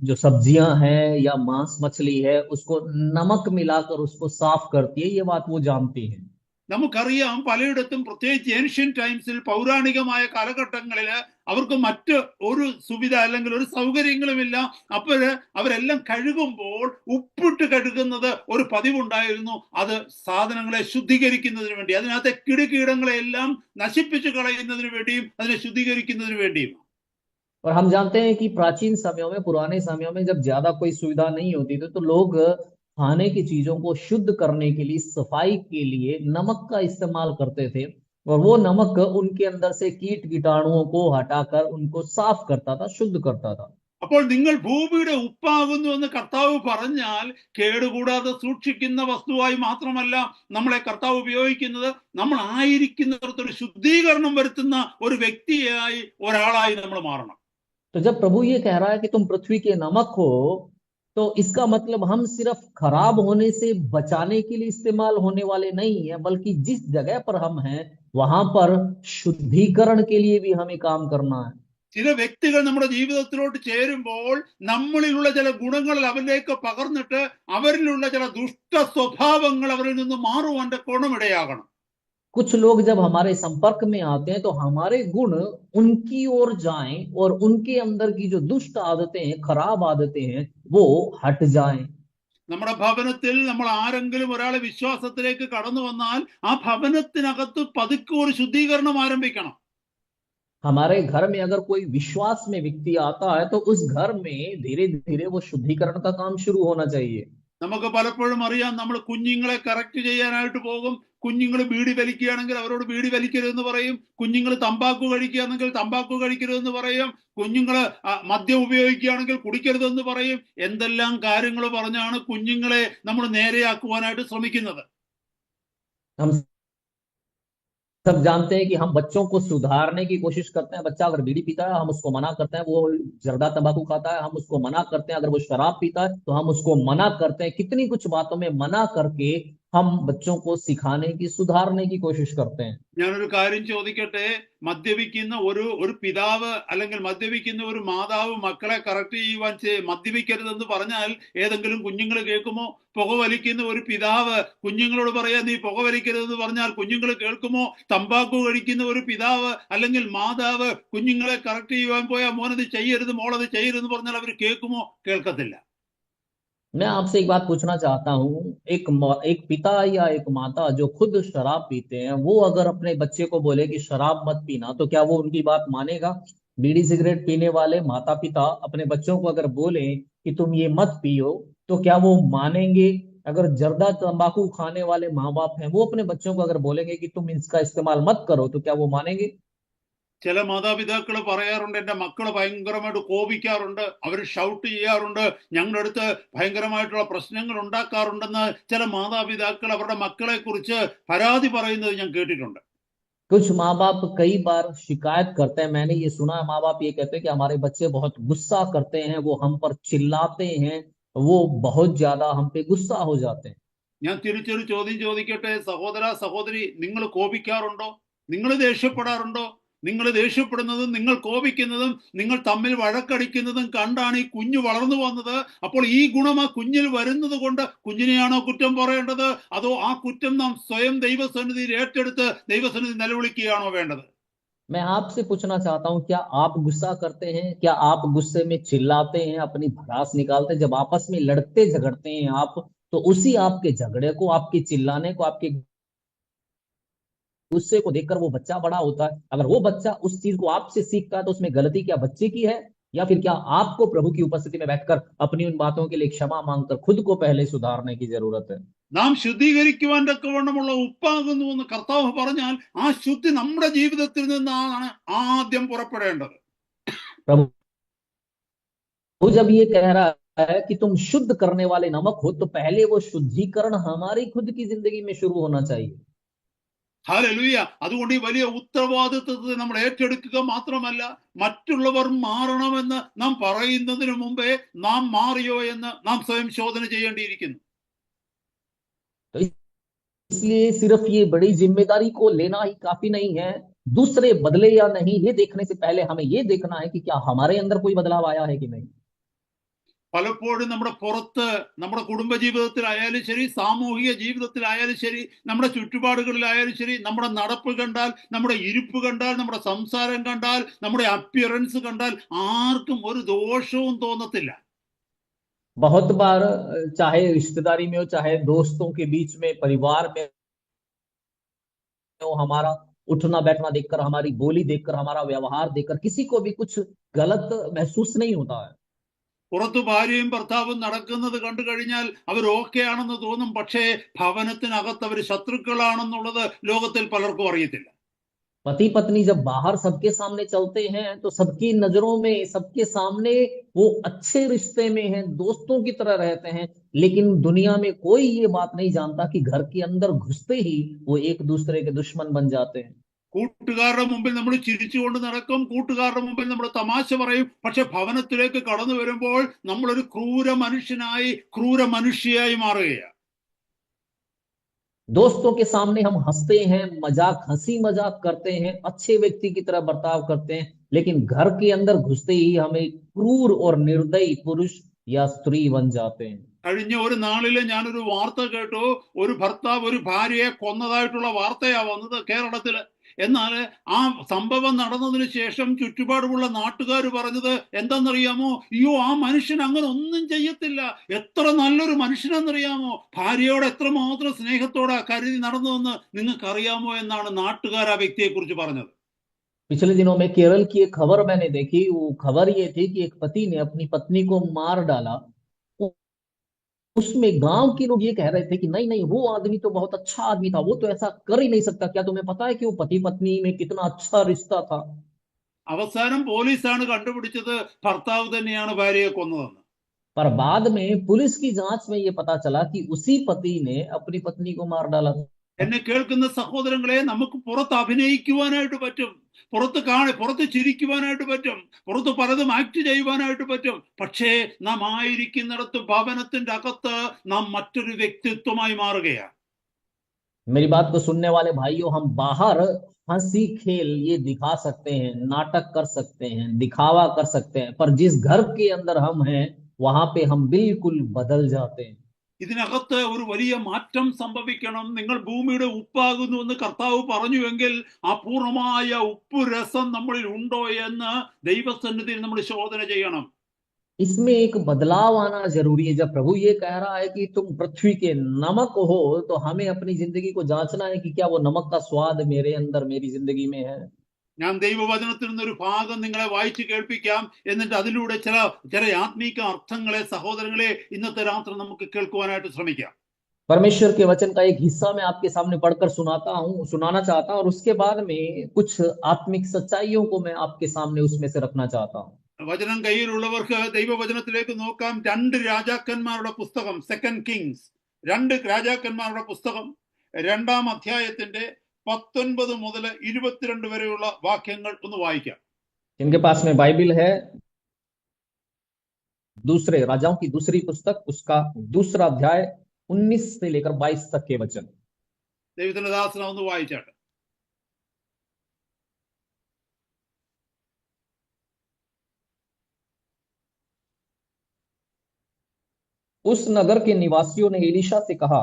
Speaker 5: जो सब्जियां हैं या मांस मछली है उसको नमक मिलाकर उसको साफ करती है, ये बात वो जानती हैं।
Speaker 4: നമുക്കറിയാം, പലയിടത്തും പ്രത്യേകിച്ച് ഏൻഷ്യൻ ടൈംസിൽ, പൗരാണികമായ കാലഘട്ടങ്ങളിൽ അവർക്ക് മറ്റ് ഒരു സുവിധ അല്ലെങ്കിൽ ഒരു സൗകര്യങ്ങളുമില്ല. അപ്പോൾ അവരെല്ലാം കഴുകുമ്പോൾ ഉപ്പിട്ട് കഴുകുന്നത് ഒരു പതിവുണ്ടായിരുന്നു. അത് സാധനങ്ങളെ ശുദ്ധീകരിക്കുന്നതിന് വേണ്ടി, അതിനകത്തെ കിടുകീടങ്ങളെല്ലാം നശിപ്പിച്ചു കളയുന്നതിന് വേണ്ടിയും അതിനെ ശുദ്ധീകരിക്കുന്നതിന് വേണ്ടിയും.
Speaker 5: और हम जानते हैं कि प्राचीन समयों में, पुराने समयों में जब ज्यादा कोई सुविधा नहीं होती थी तो लोग खाने की चीजों को शुद्ध करने के लिए, सफाई के लिए नमक का इस्तेमाल करते थे और वो नमक उनके अंदर से कीट कीटाणुओं को हटाकर उनको साफ करता था, शुद्ध करता था।
Speaker 4: അപ്പോൾ നിങ്ങൾ ഭൂമിയുടെ ഉപ്പാകുന്നു എന്ന് കർത്താവ് പറഞ്ഞാൽ, കേടുകൂടാതെ സൂക്ഷിക്കുന്ന വസ്തുവായി മാത്രമല്ല നമ്മളെ കർത്താവ് ഉപയോഗിക്കുന്നത്, നമ്മൾ ആയിരിക്കുന്നിടത്തൊരു ശുദ്ധീകരണം വരുത്തുന്ന ഒരു വ്യക്തിയായി, ഒരാളായി നമ്മൾ മാറണം.
Speaker 5: तो जब प्रभु ये कह रहा है कि तुम पृथ्वी के नमक हो, तो इसका मतलब हम सिर्फ खराब होने से बचाने के लिए इस्तेमाल होने वाले नहीं है, बल्कि जिस जगह पर हम हैं वहां पर शुद्धिकरण के लिए भी हमें काम करना है।
Speaker 4: ചില വ്യക്തികൾ നമ്മുടെ ജീവിതത്തിലോട്ട് ചേരുമ്പോൾ നമ്മളിലുള്ള ചില ഗുണങ്ങൾ അവരിലേക്ക് പകർന്നിട്ട് അവരിലുള്ള ചില ദുഷ്ട സ്വഭാവങ്ങൾ അവരിൽ നിന്ന് മാറുവാൻ കോണമിടയാകണം.
Speaker 5: कुछ लोग जब हमारे संपर्क में आते हैं तो हमारे गुण उनकी ओर जाएं और उनके अंदर की जो दुष्ट आदतें हैं, खराब आदतें हैं, वो हट जाएं।
Speaker 4: നമ്മുടെ ഭവനത്തിൽ നമ്മൾ ആരെങ്കിലും ഒരാളെ വിശ്വാസത്തിലേക്ക് കടന്നു വന്നാൽ ആ ഭവനത്തിനകത്ത് പതുക്കെ ഒരു ശുദ്ധീകരണം ആരംഭിക്കണം.
Speaker 5: हमारे घर में अगर कोई विश्वास में व्यक्ति आता है तो उस घर में धीरे धीरे वो शुद्धिकरण का काम शुरू होना चाहिए।
Speaker 4: നമുക്ക് പലപ്പോഴും അറിയാം, നമ്മൾ കുഞ്ഞുങ്ങളെ കറക്റ്റ് ചെയ്യാനായിട്ട് പോകും. കുഞ്ഞുങ്ങൾ ബീഡി വലിക്കുകയാണെങ്കിൽ അവരോട് ബീഡി വലിക്കരുതെന്ന് പറയും. കുഞ്ഞുങ്ങൾ തമ്പാക്കു കഴിക്കുകയാണെങ്കിൽ തമ്പാക്കു കഴിക്കരുതെന്ന് പറയും. കുഞ്ഞുങ്ങൾ മദ്യം ഉപയോഗിക്കുകയാണെങ്കിൽ കുടിക്കരുതെന്ന് പറയും. എന്തെല്ലാം കാര്യങ്ങൾ പറഞ്ഞാണ് കുഞ്ഞുങ്ങളെ നമ്മൾ നേരെയാക്കുവാനായിട്ട് ശ്രമിക്കുന്നത്.
Speaker 5: सब जानते हैं कि हम बच्चों को सुधारने की कोशिश करते हैं। बच्चा अगर बीड़ी पीता है हम उसको मना करते हैं, वो जर्दा तंबाकू खाता है हम उसको मना करते हैं, अगर वो शराब पीता है तो हम उसको मना करते हैं। कितनी कुछ बातों में मना करके हम बच्चों को सिखाने की, सुधारने की कोशिश करते हैं।
Speaker 4: ഞാനൊരു കാര്യം ചോദിക്കട്ടെ, മദ്യപിക്കുന്ന ഒരു പിതാവ് അല്ലെങ്കിൽ മദ്യപിക്കുന്ന ഒരു മാതാവ് മക്കളെ കറക്റ്റ് ചെയ്യുവാൻ മദ്യപിക്കരുതെന്ന് പറഞ്ഞാൽ ഏതെങ്കിലും കുഞ്ഞുങ്ങൾ കേൾക്കുമോ? പുകവലിക്കുന്ന ഒരു പിതാവ് കുഞ്ഞുങ്ങളോട് പറയാ നീ പുകവലിക്കരുതെന്ന് പറഞ്ഞാൽ കുഞ്ഞുങ്ങൾ കേൾക്കുമോ? തമ്പാക്കു കഴിക്കുന്ന ഒരു പിതാവ് അല്ലെങ്കിൽ മാതാവ് കുഞ്ഞുങ്ങളെ കറക്റ്റ് ചെയ്യുവാൻ പോയാൽ മോനത് ചെയ്യരുത്, മോളത് ചെയ്യരുതെന്ന് പറഞ്ഞാൽ അവർ കേൾക്കുമോ? കേൾക്കത്തില്ല.
Speaker 5: मैं आपसे एक बात पूछना चाहता हूँ, एक पिता या एक माता जो खुद शराब पीते हैं, वो अगर अपने बच्चे को बोले कि शराब मत पीना, तो क्या वो उनकी बात मानेगा? बीड़ी सिगरेट पीने वाले माता पिता अपने बच्चों को अगर बोले कि तुम ये मत पियो, तो क्या वो मानेंगे? अगर जर्दा तंबाकू खाने वाले माँ बाप हैं, वो अपने बच्चों को अगर बोलेंगे कि तुम इसका इस्तेमाल मत करो, तो क्या वो मानेंगे?
Speaker 4: ചില മാതാപിതാക്കൾ പറയാറുണ്ട്, എൻ്റെ മക്കള് ഭയങ്കരമായിട്ട് കോപിക്കാറുണ്ട്, അവർ ഷൗട്ട് ചെയ്യാറുണ്ട്, ഞങ്ങളുടെ അടുത്ത് ഭയങ്കരമായിട്ടുള്ള പ്രശ്നങ്ങൾ ഉണ്ടാക്കാറുണ്ടെന്ന് ചില മാതാപിതാക്കൾ അവരുടെ മക്കളെ കുറിച്ച് പരാതി പറയുന്നത് ഞാൻ കേട്ടിട്ടുണ്ട്.
Speaker 5: कुछ माँ बाप कई बार शिकायत करते हैं, मैंने ये सुना है, माँ बाप ये कहते हैं कि हमारे बच्चे बहुत गुस्सा करते हैं, वो हम पर चिल्लाते हैं, वो बहुत ज्यादा हम पे गुस्सा हो जाते हैं।
Speaker 4: ഞാൻ തിരിച്ചൊരു ചോദ്യം ചോദിക്കട്ടെ, സഹോദര സഹോദരി, നിങ്ങൾ കോപിക്കാറുണ്ടോ? നിങ്ങൾ ദേഷ്യപ്പെടാറുണ്ടോ? നിങ്ങൾ ദേഷ്യപ്പെടുന്നതും നിങ്ങൾ കോപിക്കുന്നതും നിങ്ങൾ തമ്മിൽ വഴക്കടിക്കുന്നതും കണ്ടാണ് ഈ കുഞ്ഞ് വളർന്നു വന്നത്. അപ്പോൾ ഈ ഗുണം ആ കുഞ്ഞിൽ വരുന്നത് കൊണ്ട് കുഞ്ഞിനെയാണോ കുറ്റം പറയേണ്ടത്, അതോ ആ കുറ്റം നാം സ്വയം ദൈവസന്നിധിയിൽ ഏറ്റെടുത്ത് ദൈവസന്നിധി നിലവിളിക്കുകയാണോ വേണ്ടത്?
Speaker 5: मैं आपसे पूछना चाहता हूँ, क्या आप गुस्सा करते हैं? क्या आप गुस्से में चिल्लाते हैं, अपनी भड़ास निकालते हैं? जब आपस में लड़ते झगड़ते हैं आप, तो उसी आपके झगड़े को, आपके चिल्लाने को, आपके गुस्से को देखकर वो बच्चा बड़ा होता है। अगर वो बच्चा उस चीज को आपसे सीखता है, तो उसमें गलती क्या बच्चे की है, या फिर क्या आपको प्रभु की उपस्थिति में बैठकर अपनी उन बातों के लिए क्षमा मांगकर खुद को पहले सुधारने की जरूरत है?
Speaker 4: നാം ശുദ്ധീകരിക്കുവാൻ തക്കവണ്ണമുള്ള ഉപ്പാകുന്നു എന്ന് കർത്താവ് പറഞ്ഞാൽ ആ ശുദ്ധി നമ്മുടെ ജീവിതത്തിൽ നിന്നാണ് ആദ്യം പുറപ്പെടേണ്ടത്.
Speaker 5: प्रभु जब ये कह रहा है कि तुम शुद्ध करने वाले नमक हो, तो पहले वो शुद्धिकरण हमारी खुद की जिंदगी में शुरू होना चाहिए।
Speaker 4: ഹല്ലേലൂയ. അതുകൊണ്ട് ഈ വലിയ ഉത്തരവാദിത്വത്തെ നമ്മൾ ഏറ്റെടുക്കുക മാത്രമല്ല, മറ്റുള്ളവർ മാറണമെന്ന് നാം പറയുന്നതിന് മുമ്പേ നാം മാറിയോ എന്ന് നാം സ്വയം ശോധന ചെയ്യേണ്ടിയിരിക്കുന്നു.
Speaker 5: तो इसलिए सिर्फ ये बड़ी जिम्मेदारी को लेना ही काफी नहीं है, दूसरे बदले या नहीं, ये देखने से पहले हमें ये देखना है कि क्या हमारे अंदर कोई बदलाव आया है कि नहीं।
Speaker 4: പലപ്പോഴും നമ്മുടെ പുറത്ത്, നമ്മുടെ കുടുംബ ജീവിതത്തിലായാലും ശരി, സാമൂഹിക ജീവിതത്തിലായാലും ശരി, നമ്മുടെ ചുറ്റുപാടുകളിലായാലും ശരി, നമ്മുടെ നടപ്പ് കണ്ടാൽ, നമ്മുടെ ഇരിപ്പ് കണ്ടാൽ, നമ്മുടെ സംസാരം കണ്ടാൽ, നമ്മുടെ അപ്പിയറൻസ് കണ്ടാൽ ആർക്കും ഒരു ദോഷവും തോന്നത്തില്ല.
Speaker 5: बहुत बार चाहे रिश्तेदारी में हो, चाहे दोस्तों के बीच में, परिवार में हो, हमारा उठना बैठना देखकर, हमारी बोली देखकर, हमारा व्यवहार देखकर किसी को भी कुछ गलत महसूस नहीं होता है।
Speaker 4: പുറത്ത് ഭാര്യയും ഭർത്താവും നടക്കുന്നത് കണ്ടു കഴിഞ്ഞാൽ അവർ ഓക്കെ ആണെന്ന് തോന്നും, പക്ഷേ ഭവനത്തിനകത്ത് അവർ ശത്രുക്കളാണെന്നുള്ളത് ലോകത്തിൽ പലർക്കും അറിയത്തില്ല.
Speaker 5: पति पत्नी जब बाहर सबके सामने चलते हैं, तो सबकी नजरों में, सबके सामने वो अच्छे रिश्ते में हैं, दोस्तों की तरह रहते हैं, लेकिन दुनिया में कोई ये बात नहीं जानता कि घर के अंदर घुसते ही वो एक दूसरे के दुश्मन बन जाते हैं।
Speaker 4: കൂട്ടുകാരുടെ മുമ്പിൽ നമ്മൾ ചിരിച്ചുകൊണ്ട് നടക്കും, കൂട്ടുകാരുടെ മുമ്പിൽ നമ്മൾ തമാശ പറയും, പക്ഷെ ഭവനത്തിലേക്ക് കടന്നു വരുമ്പോൾ നമ്മളൊരു ക്രൂര മനുഷ്യനായി, ക്രൂര മനുഷ്യയായി മാറുകയാണ്.
Speaker 5: दोस्तों के सामने हम हंसते हैं, मजाक, हंसी मजाक करते हैं, अच्छे व्यक्ति की तरह बर्ताव करते हैं, लेकिन घर के अंदर घुसते ही हम एक क्रूर और निर्दयी पुरुष या स्त्री बन जाते हैं।
Speaker 4: കഴിഞ്ഞ ഒരു നാളില് ഞാനൊരു വാർത്ത കേട്ടു. ഒരു ഭർത്താവ് ഒരു ഭാര്യയെ കൊന്നതായിട്ടുള്ള വാർത്തയാ വന്നത് കേരളത്തില്. എന്നാൽ ആ സംഭവം നടന്നതിന് ശേഷം ചുറ്റുപാടുമുള്ള നാട്ടുകാർ പറഞ്ഞത് എന്താണെന്നറിയാമോ? അയ്യോ, ആ മനുഷ്യൻ അങ്ങനെ ഒന്നും ചെയ്യത്തില്ല, എത്ര നല്ലൊരു മനുഷ്യനെന്നറിയാമോ, ഭാര്യയോട് എത്രമാത്രം സ്നേഹത്തോടെ കരുതി നടന്നതെന്ന് നിങ്ങൾക്കറിയാമോ എന്നാണ് നാട്ടുകാർ ആ വ്യക്തിയെ കുറിച്ച് പറഞ്ഞത്.
Speaker 5: पिछले दिनों में केरल की एक खबर मैंने देखी। वो खबर ये थी कि एक पति ने अपनी पत्नी को मार डाला। उसमें गांव के लोग ये कह रहे थे कि नहीं नहीं, वो आदमी तो बहुत अच्छा आदमी था, वो तो ऐसा कर ही नहीं सकता। क्या तुम्हें पता है कि वो पति पत्नी में कितना अच्छा रिश्ता था?
Speaker 4: അവസാനം പോലീസാണ് കണ്ടുപിടിച്ചത് ഭർത്താവ് തന്നെയാണ് ഭാര്യയെ കൊന്നതെന്ന്.
Speaker 5: पर बाद में पुलिस की जांच में ये पता चला कि उसी पति ने अपनी पत्नी को मार डाला था।
Speaker 4: എന്നെ കേൾക്കുന്ന സഹോദരങ്ങളെ, നമുക്ക് പുറത്ത് അഭിനയിക്കുവാനായിട്ട് പറ്റും, പുറത്ത് ചിരിക്കുവാനായിട്ട് പറ്റും, പുറത്ത് പലതും ആക്ട് ചെയ്യുവാനായിട്ട് പറ്റും, പക്ഷേ നാം ആയിരിക്കുന്നിടത്ത്, ഭവനത്തിന്റെ അകത്ത് നാം മറ്റൊരു വ്യക്തിത്വമായി മാറുകയാണ്.
Speaker 5: मेरी बात को सुनने वाले भाइयों, हम बाहर हंसी खेल ये दिखा सकते हैं, नाटक कर सकते हैं, दिखावा कर सकते हैं, पर जिस घर के अंदर हम हैं, वहां पे हम बिल्कुल बदल जाते हैं।
Speaker 4: ഇതിനകത്ത് ഒരു വലിയ മാറ്റം സംഭവിക്കണം. നിങ്ങൾ ഭൂമിയുടെ ഉപ്പാകുന്നു എന്ന് കർത്താവ് പറഞ്ഞുവെങ്കിൽ ആ പൂർണ്ണമായ ഉപ്പ് രസം നമ്മളിൽ ഉണ്ടോ എന്ന് ദൈവസന്നിധിയിൽ നമ്മൾ ശോധന ചെയ്യണം.
Speaker 5: इसमें एक बदलाव आना जरूरी है। जब प्रभु ये कह रहा है कि तुम पृथ्वी के नमक हो, तो हमें अपनी जिंदगी को जांचना है कि क्या वो नमक का स्वाद मेरे अंदर, मेरी जिंदगी में है।
Speaker 4: ഞാൻ ദൈവവചനത്തിൽ നിന്നൊരു ഭാഗം നിങ്ങളെ വായിച്ച് കേൾപ്പിക്കാം. എന്നിട്ട് അതിലൂടെ ചില ആത്മീക അർത്ഥങ്ങളെ സഹോദരങ്ങളെ ഇന്നത്തെ രാത്രി നമുക്ക് കേൾക്കുവാനായിട്ട് ശ്രമിക്കാം.
Speaker 5: परमेश्वर के वचन का एक हिस्सा मैं आपके सामने पढ़कर सुनाना चाहता हूं, और उसके बाद में कुछ आत्मिक सच्चाइयों को मैं आपके सामने उसमें से रखना चाहता हूं।
Speaker 4: വചനം കയ്യിലുള്ളവർക്ക് ദൈവവചനത്തിലേക്ക് നോക്കാം. 2 രാജാക്കന്മാരുടെ പുസ്തകം, 2 കിങ്സ്, 2 രാജാക്കന്മാരുടെ പുസ്തകം 2-ാം അധ്യായത്തിന്റെ 19 മുതൽ 22 വരെയുള്ള വാക്യങ്ങൾ ഒന്ന് വായിക്കാം.
Speaker 5: जिनके पास में बाइबिल है, दूसरे राजाओं की दूसरी पुस्तक, उसका दूसरा अध्याय 19 से लेकर 22 तक के वचन।
Speaker 4: ദൈവത്തിന്റെ ദാസന ഒന്ന് വായിച്ചാട്ടെ.
Speaker 5: उस नगर के निवासियों ने एलीशा से कहा,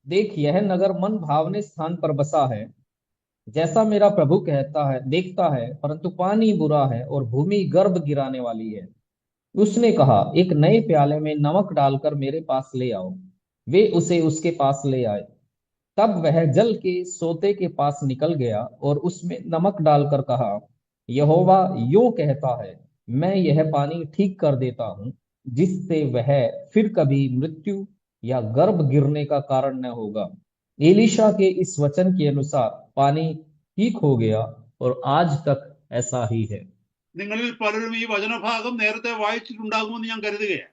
Speaker 5: देख यह नगर मन भावने स्थान पर बसा है, जैसा मेरा प्रभु देखता है, परंतु पानी बुरा है और भूमि गर्भ गिराने वाली है। उसने कहा, एक नए प्याले में नमक डालकर मेरे पास ले आओ। वे उसे उसके पास ले आए। तब वह जल के सोते के पास निकल गया और उसमें नमक डालकर कहा, यहोवा यूं कहता है, मैं यह पानी ठीक कर देता हूं, जिससे वह फिर कभी मृत्यु या गर्भ गिरने का कारण न होगा। एलीशा के इस वचन के अनुसार पानी ठीक हो गया और आज तक ऐसा ही है।
Speaker 4: നിങ്ങളിൽ പലരും ഈ വചനഭാഗം നേരത്തെ വായിച്ചിട്ടുണ്ടാകുമെന്ന് ഞാൻ കരുതുകയാണ്.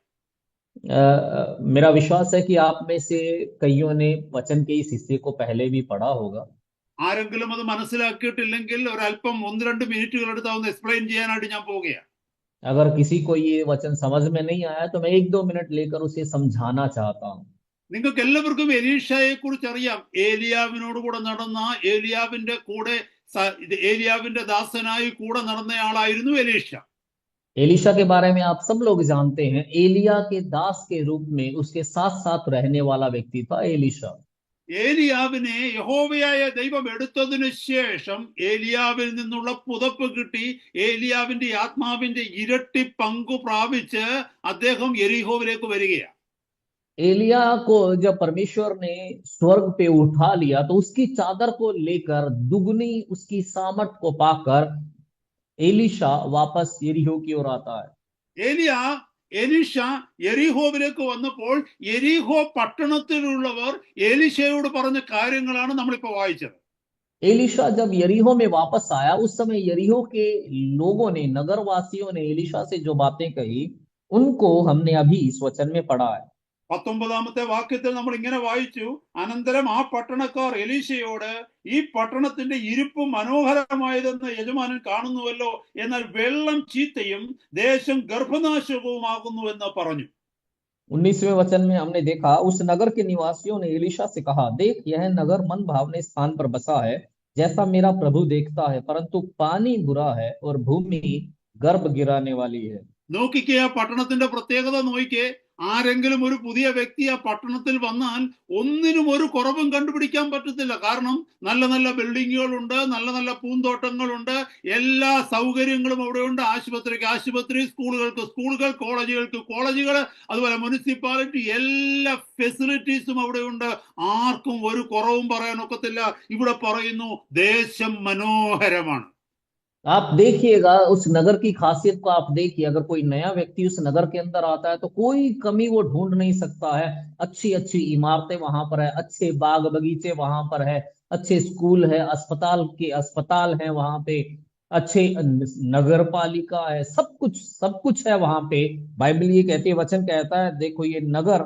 Speaker 5: मेरा विश्वास है कि आप में से कईयों ने वचन के इस हिस्से को पहले भी पढ़ा होगा।
Speaker 4: ആരെങ്കിലും അത് മനസ്സിലാക്കിയിട്ടില്ലെങ്കിൽ ഒരല്പം 1-2 മിനിറ്റുകൾ എടുത്ത് ഒന്ന് എക്സ്പ്ലെയിൻ ചെയ്യാനായിട്ട് ഞാൻ പോവുകയാണ്.
Speaker 5: अगर किसी को ये वचन समझ में नहीं आया तो मैं 1-2 मिनट लेकर उसे समझाना चाहता हूँ।
Speaker 4: നിങ്ങൾക്ക് എല്ലാവർക്കും എലീഷയെ കുറിച്ച് അറിയാം. ഏലിയാവിനോട് കൂടെ നടന്ന, ഏലിയാവിന്റെ ദാസനായി കൂടെ നടന്നയാളായിരുന്നു എലീഷ.
Speaker 5: एलीशा के बारे में आप सब लोग जानते हैं। एलिया के दास के रूप में उसके साथ साथ रहने वाला व्यक्ति था एलीशा।
Speaker 4: ഏലിയാവിനെ യഹോവയായ ദൈവം എടുത്തതിനു ശേഷം ഏലിയാവിൽ നിന്നുള്ള പുതപ്പ് കിട്ടി ഏലിയാവിന്റെ ആത്മാവിന്റെ ഇരട്ടി പങ്കു പ്രാപിച്ച് അദ്ദേഹം യെരിഹോവിലേക്ക് വരികയാണ്.
Speaker 5: एलिया को जब परमेश्वर ने स्वर्ग पे उठा लिया तो उसकी चादर को लेकर दुगनी उसकी सामर्थ को पाकर एलीशा वापस यरीहो की ओर आता है।
Speaker 4: എലീഷ യെരിഹോവിലേക്ക് വന്നപ്പോൾ യെരിഹോ പട്ടണത്തിലുള്ളവർ എലീശയോട് പറഞ്ഞ കാര്യങ്ങളാണ് നമ്മളിപ്പോ വായിച്ചത്.
Speaker 5: एलीशा जब यरीहो में वापस आया, उस समय यरीहो के लोगों ने, नगरवासियों ने एलीशा से जो बातें कही, उनको हमने अभी इस वचन में पढ़ा है।
Speaker 4: 19-ാമത്തെ വാക്യത്തിൽ നമ്മൾ ഇങ്ങനെ വായിച്ചു, അനന്തരം ആ പട്ടണക്കാർ എലീശയോട്, ഈ പട്ടണത്തിന്റെ ഇരിപ്പ് മനോഹരമായതെന്ന് യജമാനൻ കാണുന്നുവല്ലോ, എന്നാൽ വെള്ളം ചീത്തയും ദേശം ഗർഭനാശകവുമാകുന്നു എന്ന് പറഞ്ഞു.
Speaker 5: 19वें वचन में हमने देखा, उस नगर के निवासियों ने एलीशा से कहा, देख यह नगर मन भावने स्थान पर बसा है, जैसा मेरा प्रभु देखता है, परंतु पानी बुरा है और भूमि गर्भ गिराने वाली है।
Speaker 4: നോക്കിക്കേ, ആ പട്ടണത്തിന്റെ പ്രത്യേകത നോക്കിക്കേ. ആരെങ്കിലും ഒരു പുതിയ വ്യക്തി ആ പട്ടണത്തിൽ വന്നാൽ ഒന്നിനും ഒരു കുറവും കണ്ടുപിടിക്കാൻ പറ്റത്തില്ല. കാരണം നല്ല നല്ല ബിൽഡിങ്ങുകളുണ്ട്, നല്ല നല്ല പൂന്തോട്ടങ്ങളുണ്ട്, എല്ലാ സൗകര്യങ്ങളും അവിടെയുണ്ട്. ആശുപത്രിക്ക് ആശുപത്രി, സ്കൂളുകൾക്ക് സ്കൂളുകൾ, കോളേജുകൾക്ക് കോളേജുകൾ, അതുപോലെ മുനിസിപ്പാലിറ്റി, എല്ലാ ഫെസിലിറ്റീസും അവിടെയുണ്ട്. ആർക്കും ഒരു കുറവും പറയാനൊക്കത്തില്ല. ഇവിടെ പറയുന്നു ദേശം മനോഹരമാണ്.
Speaker 5: आप देखिएगा उस नगर की खासियत को, आप देखिए, अगर कोई नया व्यक्ति उस नगर के अंदर आता है तो कोई कमी वो ढूंढ नहीं सकता है। अच्छी अच्छी इमारतें वहां पर है, अच्छे बाग बगीचे वहां पर है, अच्छे स्कूल है, अस्पताल है वहां पे, अच्छे नगर पालिका है, सब कुछ है वहां पे। बाइबल ये कहती है, वचन कहता है, देखो ये नगर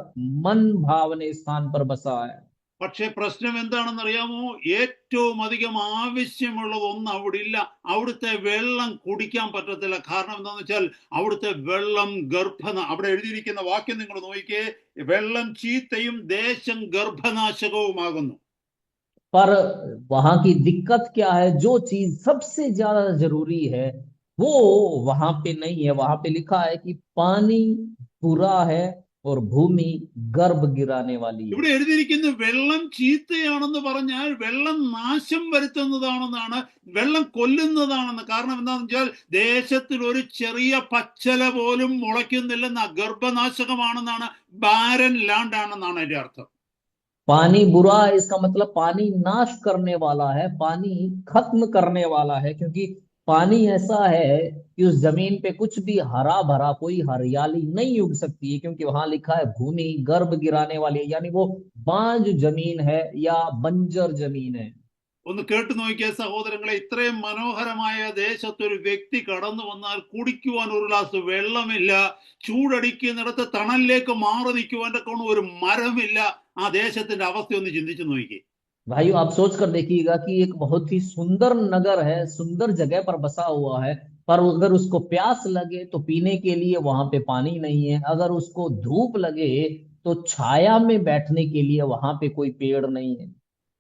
Speaker 5: मन भावने स्थान पर बसा है।
Speaker 4: പക്ഷെ പ്രശ്നം എന്താണെന്നറിയാമോ? ഏറ്റവും അധികം ആവശ്യമുള്ളതൊന്നും അവിടെ ഇല്ല. അവിടുത്തെ വെള്ളം കുടിക്കാൻ പറ്റത്തില്ല. കാരണം എന്താണെന്ന് വെച്ചാൽ അവിടുത്തെ വെള്ളം അവിടെ എഴുതിയിരിക്കുന്ന വാക്യം നിങ്ങൾ നോക്കിക്കേ, വെള്ളം ചീത്തയും ദേശം ഗർഭനാശകവുമാകുന്നു.
Speaker 5: पर वहां की दिक्कत क्या है? जो चीज सबसे ज्यादा जरूरी है वो वहां पे नहीं है। वहां पे लिखा है कि पानी बुरा है और भूमि गर्भ गिराने वाली है।
Speaker 4: ഇവിടെ എഴുതിയിരിക്കുന്ന വെള്ളം ചീത്തയാണെന്ന് പറഞ്ഞാൽ വെള്ളം നാശം വരുത്തുന്നതാണെന്നാണ്, വെള്ളം കൊല്ലുന്നതാണെന്ന്. കാരണം എന്താണെന്ന് വെച്ചാൽ ദേശത്തിൽ ഒരു ചെറിയ പച്ചല പോലും മുളയ്ക്കുന്നില്ലെന്ന, ഗർഭനാശകമാണെന്നാണ്, ബാരൻ ലാൻഡ് ആണെന്നാണ് അതിന്റെ അർത്ഥം.
Speaker 5: पानी बुरा है, इसका मतलब पानी नाश करने वाला है, पानी खत्म करने वाला है, क्योंकि पानी ऐसा है कि उस जमीन पे कुछ भी हरा भरा कोई हरियाली नहीं उग सकती है, क्योंकि वहां लिखा है भूमि गर्भ गिराने वाली है, यानी वो बांझ जमीन है या बंजर जमीन है।
Speaker 4: ഒന്ന് കേട്ടു നോക്കിയ സഹോദരങ്ങളെ, ഇത്രയും മനോഹരമായ ദേശത്ത് ഒരു വ്യക്തി കടന്നു വന്നാൽ കുടിക്കുവാൻ ഒരു ഗ്ലാസ് വെള്ളമില്ല, ചൂടടിക്കുന്നിടത്ത് തണലിലേക്ക് മാറി നിൽക്കുവാൻ്റെ ഒരു മരമില്ല. ആ ദേശത്തിന്റെ അവസ്ഥ ഒന്ന് ചിന്തിച്ചു നോക്കി.
Speaker 5: भाइयों, आप सोच कर देखिएगा कि एक बहुत ही सुंदर नगर है, सुंदर जगह पर बसा हुआ है, पर अगर उसको प्यास लगे तो पीने के लिए वहां पे पानी नहीं है, अगर उसको धूप लगे तो छाया में बैठने के लिए वहां पे कोई पेड़ नहीं है।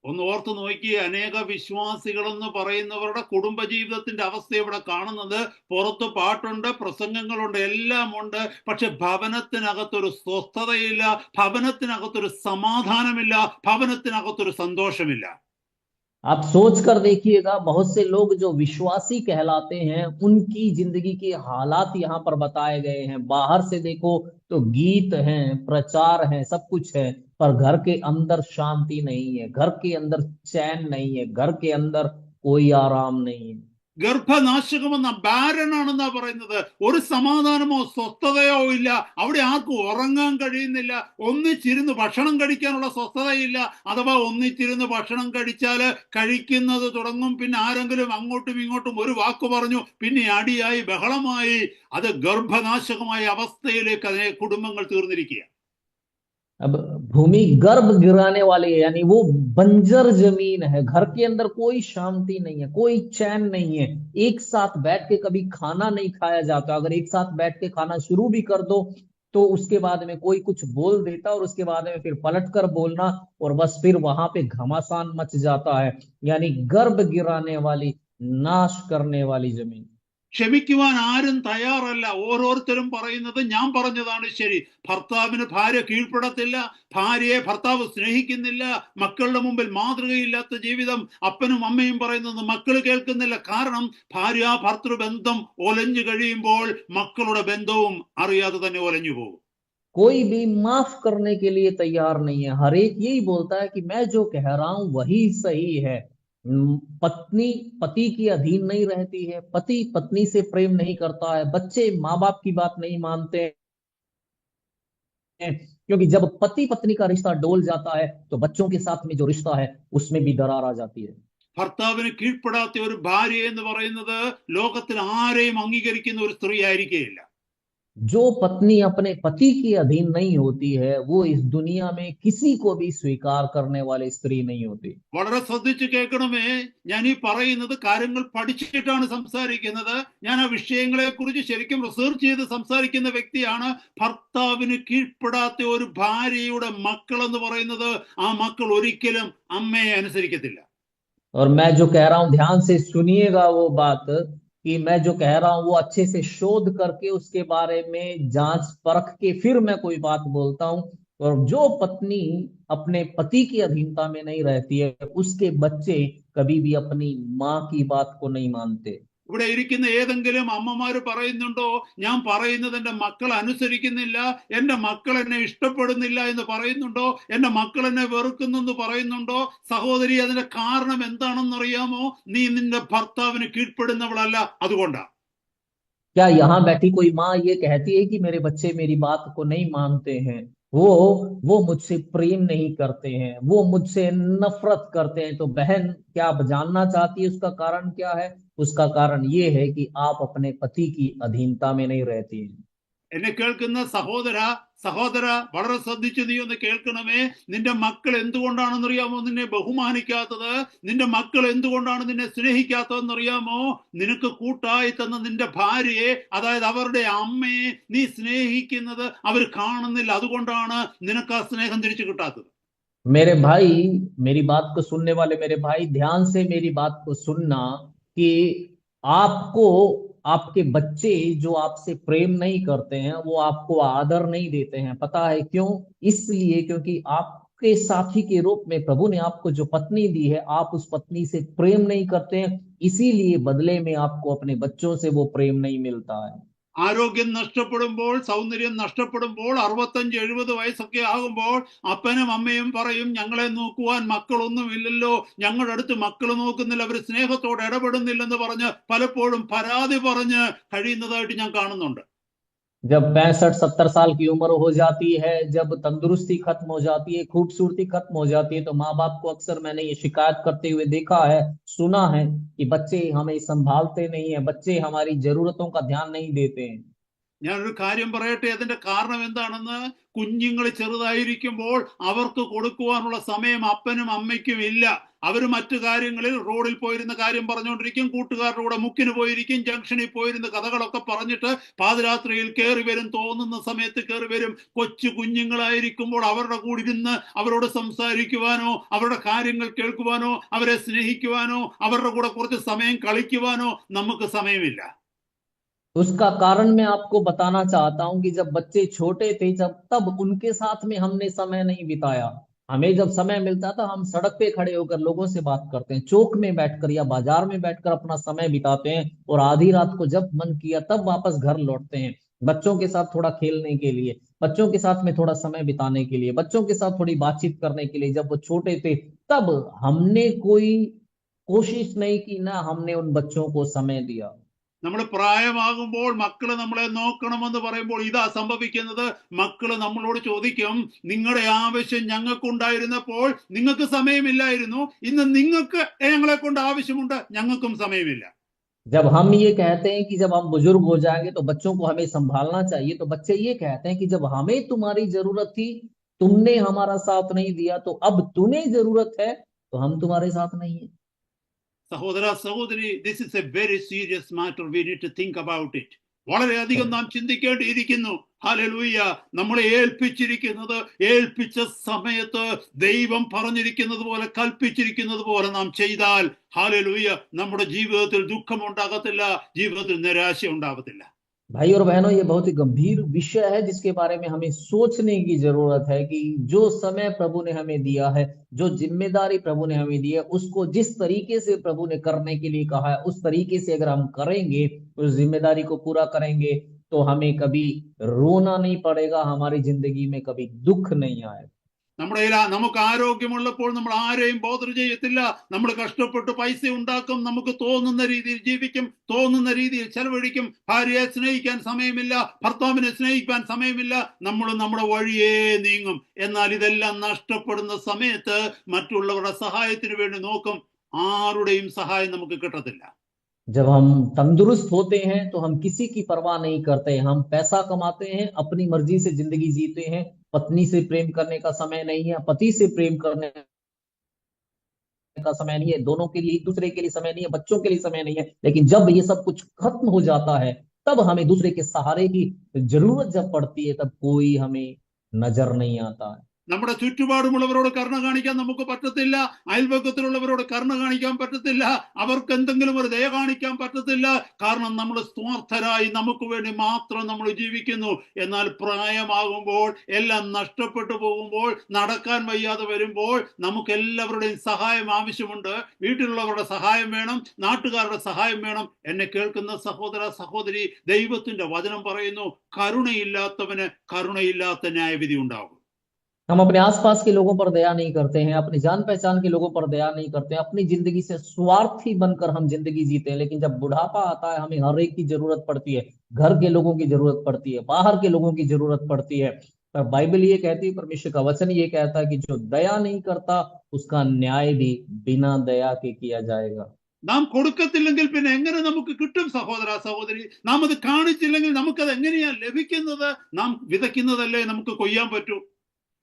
Speaker 4: ഒന്ന് ഓർത്ത് നോക്കി, അനേക വിശ്വാസികളെന്ന് പറയുന്നവരുടെ കുടുംബജീവിതത്തിന്റെ അവസ്ഥ ഇവിടെ കാണുന്നത്. പുറത്ത് പാട്ടുണ്ട്, പ്രസംഗങ്ങളുണ്ട്, എല്ലാം ഉണ്ട്, പക്ഷെ ഭവനത്തിനകത്തൊരു സ്വസ്ഥതയില്ല, ഭവനത്തിനകത്തൊരു സമാധാനമില്ല, ഭവനത്തിനകത്തൊരു സന്തോഷമില്ല.
Speaker 5: आप सोच कर देखिएगा, बहुत से लोग जो विश्वासी कहलाते हैं उनकी जिंदगी के हालात यहाँ पर बताए गए हैं। बाहर से देखो तो गीत हैं, प्रचार है, सब कुछ है, पर घर के अंदर शांति नहीं है, घर के अंदर चैन नहीं है, घर के अंदर कोई आराम नहीं है।
Speaker 4: ഗർഭനാശകമെന്ന, ബാരനാണെന്നാ പറയുന്നത്. ഒരു സമാധാനമോ സ്വസ്ഥതയോ ഇല്ല. അവിടെ ആർക്കും ഉറങ്ങാൻ കഴിയുന്നില്ല. ഒന്നിച്ചിരുന്ന് ഭക്ഷണം കഴിക്കാനുള്ള സ്വസ്ഥതയില്ല. അഥവാ ഒന്നിച്ചിരുന്ന് ഭക്ഷണം കഴിച്ചാല് കഴിക്കുന്നത് തുടങ്ങും, പിന്നെ ആരെങ്കിലും അങ്ങോട്ടും ഇങ്ങോട്ടും ഒരു വാക്ക് പറഞ്ഞു, പിന്നെ അടിയായി ബഹളമായി. അത് ഗർഭനാശകമായ അവസ്ഥയിലേക്ക് അതിനെ കുടുംബങ്ങൾ തീർന്നിരിക്കുക.
Speaker 5: अब भूमि गर्भ गिराने वाली है, यानी वो बंजर जमीन है, घर के अंदर कोई शांति नहीं है, कोई चैन नहीं है, एक साथ बैठ के कभी खाना नहीं खाया जाता। अगर एक साथ बैठ के खाना शुरू भी कर दो तो उसके बाद में कोई कुछ बोल देता और उसके बाद में फिर पलट कर बोलना, और बस फिर वहां पे घमासान मच जाता है। यानी गर्भ गिराने वाली, नाश करने वाली जमीन।
Speaker 4: ക്ഷമിക്കുവാൻ ആരും തയ്യാറല്ല. ഓരോരുത്തരും പറയുന്നത് ഞാൻ പറഞ്ഞതാണ് ശരി. ഭർത്താവിന് ഭാര്യ കീഴ്പ്പെടത്തില്ല, ഭാര്യയെ ഭർത്താവ് സ്നേഹിക്കുന്നില്ല, മക്കളുടെ മുമ്പിൽ മാതൃകയില്ലാത്ത ജീവിതം. അപ്പനും അമ്മയും പറയുന്നത് മക്കൾ കേൾക്കുന്നില്ല. കാരണം ഭാര്യ ഭർത്തൃ ബന്ധം ഒലഞ്ഞു കഴിയുമ്പോൾ മക്കളുടെ ബന്ധവും അറിയാതെ തന്നെ ഒലഞ്ഞു പോകും.
Speaker 5: कोई भी माफ करने के लिए तैयार नहीं है, हर एक यही बोलता है कि मैं जो कह रहा हूं वही सही है। पत्नी पति की अधीन नहीं रहती है, पति पत्नी से प्रेम नहीं करता है, बच्चे माँ बाप की बात नहीं मानते हैं, क्योंकि जब पति पत्नी का रिश्ता डोल जाता है तो बच्चों के साथ में जो रिश्ता है उसमें भी दरार आ जाती है।
Speaker 4: ഭർത്താവിന് കീഴ്പ്പെടാത്ത ഒരു ഭാര്യ എന്ന് പറയുന്നത് ലോകത്തിൽ ആരെയും അംഗീകരിക്കുന്ന ഒരു സ്ത്രീ ആയിരിക്കുകയില്ല.
Speaker 5: जो पत्नी अपने पति की अधीन नहीं होती है वो इस दुनिया में किसी को भी स्वीकार करने वाली स्त्री नहीं होती।
Speaker 4: വളരെ ശ്രദ്ധിച്ച് കേൾക്കണമേ. ഞാൻ ഈ പറയുന്നത് കാര്യങ്ങൾ പഠിച്ചിട്ടാണ് സംസാരിക്കുന്നത്. ഞാൻ ആ വിഷയങ്ങളെ കുറിച്ച് ശരിക്കും റിസർച്ച് ചെയ്ത് സംസാരിക്കുന്ന വ്യക്തിയാണ്. ഭർത്താവിന് കീഴ്പ്പെടാത്ത ഒരു ഭാര്യയുടെ മക്കൾ എന്ന് പറയുന്നത്, ആ മക്കൾ ഒരിക്കലും അമ്മയെ അനുസരിക്കത്തില്ല.
Speaker 5: और मैं जो कह रहा हूं ध्यान से सुनिएगा वो बात, कि मैं जो कह रहा हूं वो अच्छे से शोध करके उसके बारे में जांच परख के फिर मैं कोई बात बोलता हूं। और जो पत्नी अपने पति की अधीनता में नहीं रहती है उसके बच्चे कभी भी अपनी माँ की बात को नहीं मानते।
Speaker 4: ഇവിടെ ഇരിക്കുന്ന ഏതെങ്കിലും അമ്മമാര് പറയുന്നുണ്ടോ, ഞാൻ പറയുന്നത് എന്റെ മക്കൾ അനുസരിക്കുന്നില്ല, എന്റെ മക്കൾ എന്നെ ഇഷ്ടപ്പെടുന്നില്ല എന്ന് പറയുന്നുണ്ടോ, എന്റെ മക്കൾ എന്നെ വെറുക്കുന്നു എന്ന് പറയുന്നുണ്ടോ? സഹോദരി, അതിന്റെ കാരണം എന്താണെന്നറിയാമോ? നീ നിന്റെ ഭർത്താവിന് കീഴ്പ്പെടുന്നവളല്ല, അതുകൊണ്ടാ.
Speaker 5: क्या यहाँ बैठी कोई माँ ये कहती है कि मेरे बच्चे मेरी बात को नहीं मानते हैं, वो मुझसे प्रेम नहीं करते हैं, वो मुझसे नफरत करते हैं? तो बहन, क्या आप जानना चाहती है उसका कारण क्या है? उसका कारण ये है कि आप अपने पति की अधीनता में नहीं रहती हैं।
Speaker 4: എന്നെ കേൾക്കുന്ന സഹോദര വളരെ ശ്രദ്ധിച്ച് നീ ഒന്ന് കേൾക്കണമേ. നിന്റെ മക്കൾ എന്തുകൊണ്ടാണെന്നറിയാമോ നിന്നെ ബഹുമാനിക്കാത്തത്? നിന്റെ മക്കൾ എന്തുകൊണ്ടാണ് നിന്നെ സ്നേഹിക്കാത്തതെന്നറിയാമോ? നിനക്ക് കൂട്ടായി തന്ന നിന്റെ ഭാര്യയെ, അതായത് അവരുടെ അമ്മയെ നീ സ്നേഹിക്കുന്നത് അവർ കാണുന്നില്ല. അതുകൊണ്ടാണ് നിനക്ക് ആ സ്നേഹം തിരിച്ചു കിട്ടാത്തത്.
Speaker 5: मेरे भाई, मेरी बात को सुनने वाले मेरे भाई, ध्यान से मेरी बात को सुनना कि आपको आपके बच्चे जो आपसे प्रेम नहीं करते हैं, वो आपको आदर नहीं देते हैं। पता है क्यों? इसलिए क्योंकि आपके साथी के रूप में प्रभु ने आपको जो पत्नी दी है, आप उस पत्नी से प्रेम नहीं करते हैं, इसीलिए बदले में आपको अपने बच्चों से वो प्रेम नहीं मिलता है।
Speaker 4: ആരോഗ്യം നഷ്ടപ്പെടുമ്പോൾ, സൗന്ദര്യം നഷ്ടപ്പെടുമ്പോൾ, 65-70 വയസ്സൊക്കെ ആകുമ്പോൾ അപ്പനും അമ്മയും പറയും, ഞങ്ങളെ നോക്കുവാൻ മക്കളൊന്നുമില്ലല്ലോ, ഞങ്ങളുടെ അടുത്ത് മക്കൾ നോക്കുന്നില്ല, അവർ സ്നേഹത്തോടെ ഇടപെടുന്നില്ലെന്ന് പറഞ്ഞ് പലപ്പോഴും പരാതി പറഞ്ഞ് കഴിയുന്നതായിട്ട് ഞാൻ കാണുന്നുണ്ട്.
Speaker 5: जब 65-70 साल की उम्र हो जाती है, जब तंदुरुस्ती खत्म हो जाती है, खूबसूरती खत्म हो जाती है, तो माँ बाप को अक्सर मैंने ये शिकायत करते हुए देखा है, सुना है कि बच्चे हमें संभालते नहीं है, बच्चे हमारी जरूरतों का ध्यान नहीं देते हैं।
Speaker 4: ഞാനൊരു കാര്യം പറയട്ടെ, അതിന്റെ കാരണം എന്താണെന്ന്. കുഞ്ഞുങ്ങൾ ചെറുതായിരിക്കുമ്പോൾ അവർക്ക് കൊടുക്കുവാനുള്ള സമയം അപ്പനും അമ്മയ്ക്കും ഇല്ല. അവർ മറ്റു കാര്യങ്ങളിൽ റോഡിൽ പോയിരുന്ന കാര്യം പറഞ്ഞുകൊണ്ടിരിക്കും, കൂട്ടുകാരുടെ കൂടെ മുക്കിന് പോയിരിക്കും, ജംഗ്ഷനിൽ പോയിരുന്ന കഥകളൊക്കെ പറഞ്ഞിട്ട് പാതിരാത്രിയിൽ കയറി വരും, തോന്നുന്ന സമയത്ത് കയറി വരും. കൊച്ചു കുഞ്ഞുങ്ങളായിരിക്കുമ്പോൾ അവരുടെ കൂടെ ഇരുന്ന് അവരോട് സംസാരിക്കുവാനോ, അവരുടെ കാര്യങ്ങൾ കേൾക്കുവാനോ, അവരെ സ്നേഹിക്കുവാനോ, അവരുടെ കൂടെ കുറച്ച് സമയം കളിക്കുവാനോ നമുക്ക് സമയമില്ല.
Speaker 5: उसका कारण मैं आपको बताना चाहता हूं कि जब बच्चे छोटे थे, जब तब उनके साथ में हमने समय नहीं बिताया। हमें जब समय मिलता था, हम सड़क पे खड़े होकर लोगों से बात करते हैं, चौक में बैठकर या बाजार में बैठकर अपना समय बिताते हैं, और आधी रात को जब मन किया तब वापस घर लौटते हैं, बच्चों के साथ थोड़ा खेलने के लिए, बच्चों के साथ में थोड़ा समय बिताने के लिए, बच्चों के साथ थोड़ी बातचीत करने के लिए। जब वो छोटे थे तब हमने कोई कोशिश नहीं की, ना हमने उन बच्चों को समय दिया।
Speaker 4: നമ്മൾ പ്രായമാകുമ്പോൾ മക്കള് നമ്മളെ നോക്കണമെന്ന് പറയുമ്പോൾ ഇതാ സംഭവിക്കുന്നത്. മക്കള് നമ്മളോട് ചോദിക്കും, നിങ്ങളുടെ ആവശ്യം ഞങ്ങൾക്കുണ്ടായിരുന്നപ്പോൾ നിങ്ങൾക്ക് സമയമില്ലായിരുന്നു, ഇന്ന് നിങ്ങൾക്ക് ഞങ്ങളെ കൊണ്ട് ആവശ്യമുണ്ട്, ഞങ്ങൾക്കും സമയമില്ല.
Speaker 5: जब हम ये कहते हैं कि जब हम बुजुर्ग हो जाएंगे तो बच्चों को हमें संभालना चाहिए, तो बच्चे ये कहते हैं कि जब हमें तुम्हारी जरूरत थी, तुमने हमारा साथ नहीं दिया, तो अब तुम्हें जरूरत है तो हम तुम्हारे साथ नहीं है।
Speaker 4: സഹോദര സഹോദരി, this is a very serious matter. We need to think about it. വളരെയധികം നാം ചിന്തിക്കേണ്ടിയിരിക്കുന്നു. ഹല്ലേലൂയ. നമ്മളെ ഏൽപ്പിച്ചിരിക്കുന്നത്, ഏൽപ്പിച്ച സമയത്ത് ദൈവം പറഞ്ഞിരിക്കുന്നത് പോലെ, കൽപ്പിച്ചിരിക്കുന്നത് പോലെ നാം ചെയ്താൽ, ഹല്ലേലൂയ, നമ്മുടെ ജീവിതത്തിൽ ദുഃഖം ഉണ്ടാകത്തില്ല, ജീവിതത്തിൽ നിരാശ ഉണ്ടാകത്തില്ല.
Speaker 5: भाई और बहनों, ये बहुत ही गंभीर विषय है जिसके बारे में हमें सोचने की जरूरत है कि जो समय प्रभु ने हमें दिया है, जो जिम्मेदारी प्रभु ने हमें दी है, उसको जिस तरीके से प्रभु ने करने के लिए कहा है, उस तरीके से अगर हम करेंगे, उस जिम्मेदारी को पूरा करेंगे, तो हमें कभी रोना नहीं पड़ेगा, हमारी जिंदगी में कभी दुख नहीं आएगा।
Speaker 4: നമുക്ക് ആരോഗ്യമുള്ളപ്പോൾ നമ്മൾ ആരെയും ബോധർ ചെയ്യത്തില്ല. നമ്മൾ കഷ്ടപ്പെട്ട് പൈസ ഉണ്ടാക്കും, നമുക്ക് തോന്നുന്ന രീതിയിൽ ജീവിക്കും, തോന്നുന്ന രീതിയിൽ ചെലവഴിക്കും. ഭാര്യയെ സ്നേഹിക്കാൻ സമയമില്ല, ഭർത്താവിനെ സ്നേഹിക്കാൻ സമയമില്ല, നമ്മൾ നമ്മുടെ വഴിയേ നീങ്ങും. എന്നാൽ ഇതെല്ലാം നഷ്ടപ്പെടുന്ന സമയത്ത് മറ്റുള്ളവരുടെ സഹായത്തിന് വേണ്ടി നോക്കും, ആരുടെയും സഹായം നമുക്ക് കിട്ടത്തില്ല.
Speaker 5: जब हम तंदुरुस्त होते हैं तो हम किसी की परवाह नहीं करते, हम पैसा कमाते हैं, अपनी मर्जी से जिंदगी जीते हैं, पत्नी से प्रेम करने का समय नहीं है, पति से प्रेम करने का समय नहीं है, दोनों के लिए, एक दूसरे के लिए समय नहीं है, बच्चों के लिए समय नहीं है। लेकिन जब ये सब कुछ खत्म हो जाता है, तब हमें दूसरे के सहारे की जरूरत जब पड़ती है, तब कोई हमें नजर नहीं आता है।
Speaker 4: നമ്മുടെ ചുറ്റുപാടുമുള്ളവരോട് കരുണ കാണിക്കാൻ നമുക്ക് പറ്റത്തില്ല, അയൽപക്കത്തിലുള്ളവരോട് കരുണ കാണിക്കാൻ പറ്റത്തില്ല, അവർക്ക് എന്തെങ്കിലും ഒരു ദയ കാണിക്കാൻ പറ്റത്തില്ല. കാരണം നമ്മൾ സ്വാർത്ഥരായി നമുക്ക് വേണ്ടി മാത്രം നമ്മൾ ജീവിക്കുന്നു. എന്നാൽ പ്രായമാകുമ്പോൾ, എല്ലാം നഷ്ടപ്പെട്ടു പോകുമ്പോൾ, നടക്കാൻ വയ്യാതെ വരുമ്പോൾ നമുക്ക് എല്ലാവരുടെയും സഹായം ആവശ്യമുണ്ട്. വീട്ടിലുള്ളവരുടെ സഹായം വേണം, നാട്ടുകാരുടെ സഹായം വേണം. എന്നെ കേൾക്കുന്ന സഹോദര സഹോദരി, ദൈവത്തിന്റെ വചനം പറയുന്നു, കരുണയില്ലാത്തവന് കരുണയില്ലാത്ത ന്യായവിധി ഉണ്ടാകും.
Speaker 5: हम अपने आसपास के लोगों पर दया नहीं करते हैं, अपनी जान पहचान के लोगों पर दया नहीं करते हैं, अपनी जिंदगी से स्वार्थी बनकर हम जिंदगी जीते हैं। लेकिन जब बुढ़ापा आता है, हमें हर एक की जरूरत पड़ती है, घर के लोगों की जरूरत पड़ती है, बाहर के लोगों की जरूरत पड़ती है। पर बाइबल ये कहती है, परमेश्वर का वचन ये कहता है कि जो दया नहीं करता, उसका न्याय भी बिना दया के किया जाएगा।
Speaker 4: നാം കൊടുക്കത്തില്ലെങ്കിൽ പിന്നെ എങ്ങനെ നമുക്ക് കിട്ടും സഹോദര സഹോദരി? നാം അത് കാണിച്ചില്ലെങ്കിൽ നമുക്കത് എങ്ങനെയാ ലഭിക്കുന്നത്? നാം വിതയ്ക്കുന്നതല്ലേ നമുക്ക് കൊയ്യാൻ പറ്റൂ.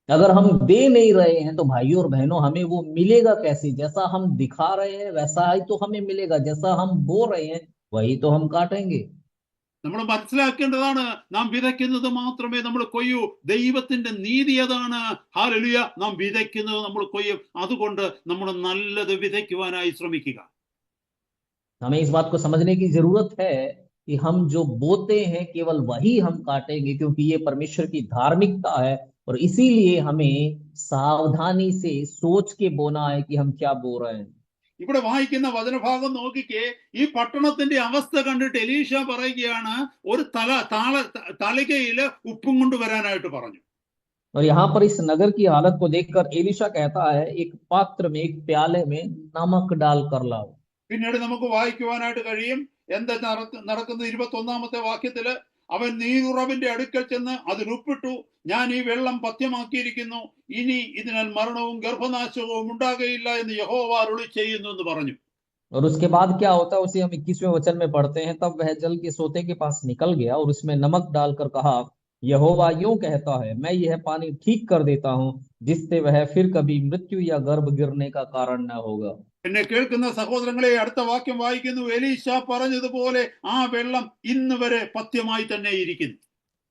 Speaker 5: अगर हम दे नहीं रहे हैं तो भाइयों और बहनों, हमें वो मिलेगा कैसे? जैसा हम दिखा रहे हैं वैसा ही तो हमें मिलेगा, जैसा हम बो रहे हैं वही तो हम काटेंगे।
Speaker 4: നമ്മൾ മനസ്സിലാക്കേണ്ടതാണ്, നാം വിതയ്ക്കുന്നത് മാത്രമേ നമ്മൾ കൊയ്യൂ. ദൈവത്തിന്റെ നീതി അതാണ്. ഹല്ലേലൂയ. നാം വിതയ്ക്കുന്നത് നമ്മൾ കൊയ്യും. അതുകൊണ്ട് നമ്മൾ നല്ലത് വിതയ്ക്കുവാനായി ശ്രമിക്കുക.
Speaker 5: हमें इस बात को समझने की जरूरत है कि हम जो बोते हैं केवल वही हम काटेंगे, क्योंकि ये परमेश्वर की धार्मिकता है। और इसीलिए हमें सावधानी से सोच के बोना है कि हम क्या बो रहे हैं।
Speaker 4: ഇവിടെ വായിക്കുന്ന വചനഭാഗം നോക്കിക്കേ. ഈ പട്ടണത്തിന്റെ അവസ്ഥ കണ്ടിട്ട് എലീശ പറയുകയാണ്, ഒരു തളികയില് ഉപ്പും കൊണ്ടുവരാനായിട്ട് പറഞ്ഞു.
Speaker 5: और यहाँ पर इस नगर की हालत को देखकर एलिशा कहता है, एक पात्र में, एक प्याले में नमक डाल कर लाओ।
Speaker 4: പിന്നീട് നമുക്ക് വായിക്കുവാനായിട്ട് കഴിയും എന്താ നടക്കുന്നത്. 21-ാമത്തെ വാക്യത്തില് അവൻ നീരുറവിന്റെ അടുക്കൽ ചെന്ന് അതിൽ ഉപ്പിട്ടു, ഞാൻ ഈ വെള്ളം പഥ്യമാക്കിയിരിക്കുന്നു, ഇനി ഇതിനാൽ മരണവും ഗർഭനാശവും ഉണ്ടാകയില്ല എന്ന് യഹോവ അരുളി ചെയ്യുന്നു എന്ന് പറഞ്ഞു.
Speaker 5: और उसके बाद क्या होता है, उसे हम 21वें वचन में पढ़ते हैं, तब वह जल के सोते के पास निकल गया और उसमें नमक डालकर कहा, यहोवा यूं कहता है, मैं यह पानी ठीक कर देता हूं, जिससे वह फिर कभी मृत्यु या गर्भ गिरने का कारण न होगा।
Speaker 4: എന്നെ കേൾക്കുന്ന സഹോദരങ്ങളെ, അടുത്ത വാക്യം വായിക്കുന്നു. എലീശ പറഞ്ഞതുപോലെ ആ വെള്ളം ഇന്ന് വരെ പഥ്യമായി തന്നെ ഇരിക്കുന്നു.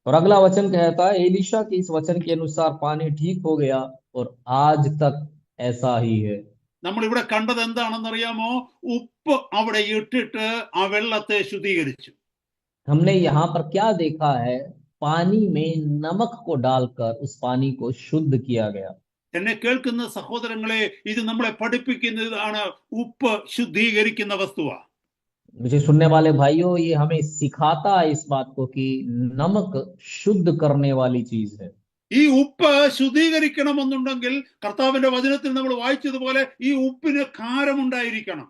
Speaker 5: और अगला वचन कहता है, एलिशा के इस वचन के अनुसार पानी ठीक हो गया और आज तक ऐसा ही है।
Speaker 4: നമ്മൾ ഇവിടെ കണ്ടത് എന്താണെന്നറിയാമോ? ഉപ്പ് അവിടെ ഇട്ടിട്ട് ആ വെള്ളത്തെ ശുദ്ധീകരിച്ചു.
Speaker 5: हमने यहाँ पर क्या देखा है? पानी में नमक को डालकर उस पानी को शुद्ध किया गया।
Speaker 4: എന്നെ കേൾക്കുന്ന സഹോദരങ്ങളെ, ഇത് നമ്മളെ പഠിപ്പിക്കുന്നതാണ് ഉപ്പ് ശുദ്ധീകരിക്കുന്ന വസ്തുവാ.
Speaker 5: मुझे सुनने वाले भाइयों, ये हमें सिखाता है इस बात को कि नमक शुद्ध करने वाली चीज है।
Speaker 4: ഈ ഉപ്പ് ശുദ്ധീകരിക്കണമെന്നുണ്ടെങ്കിൽ കർത്താവിന്റെ വചനത്തിൽ നമ്മൾ വായിച്ചതുപോലെ ഈ ഉപ്പിന് കാരമുണ്ടായിരിക്കണം.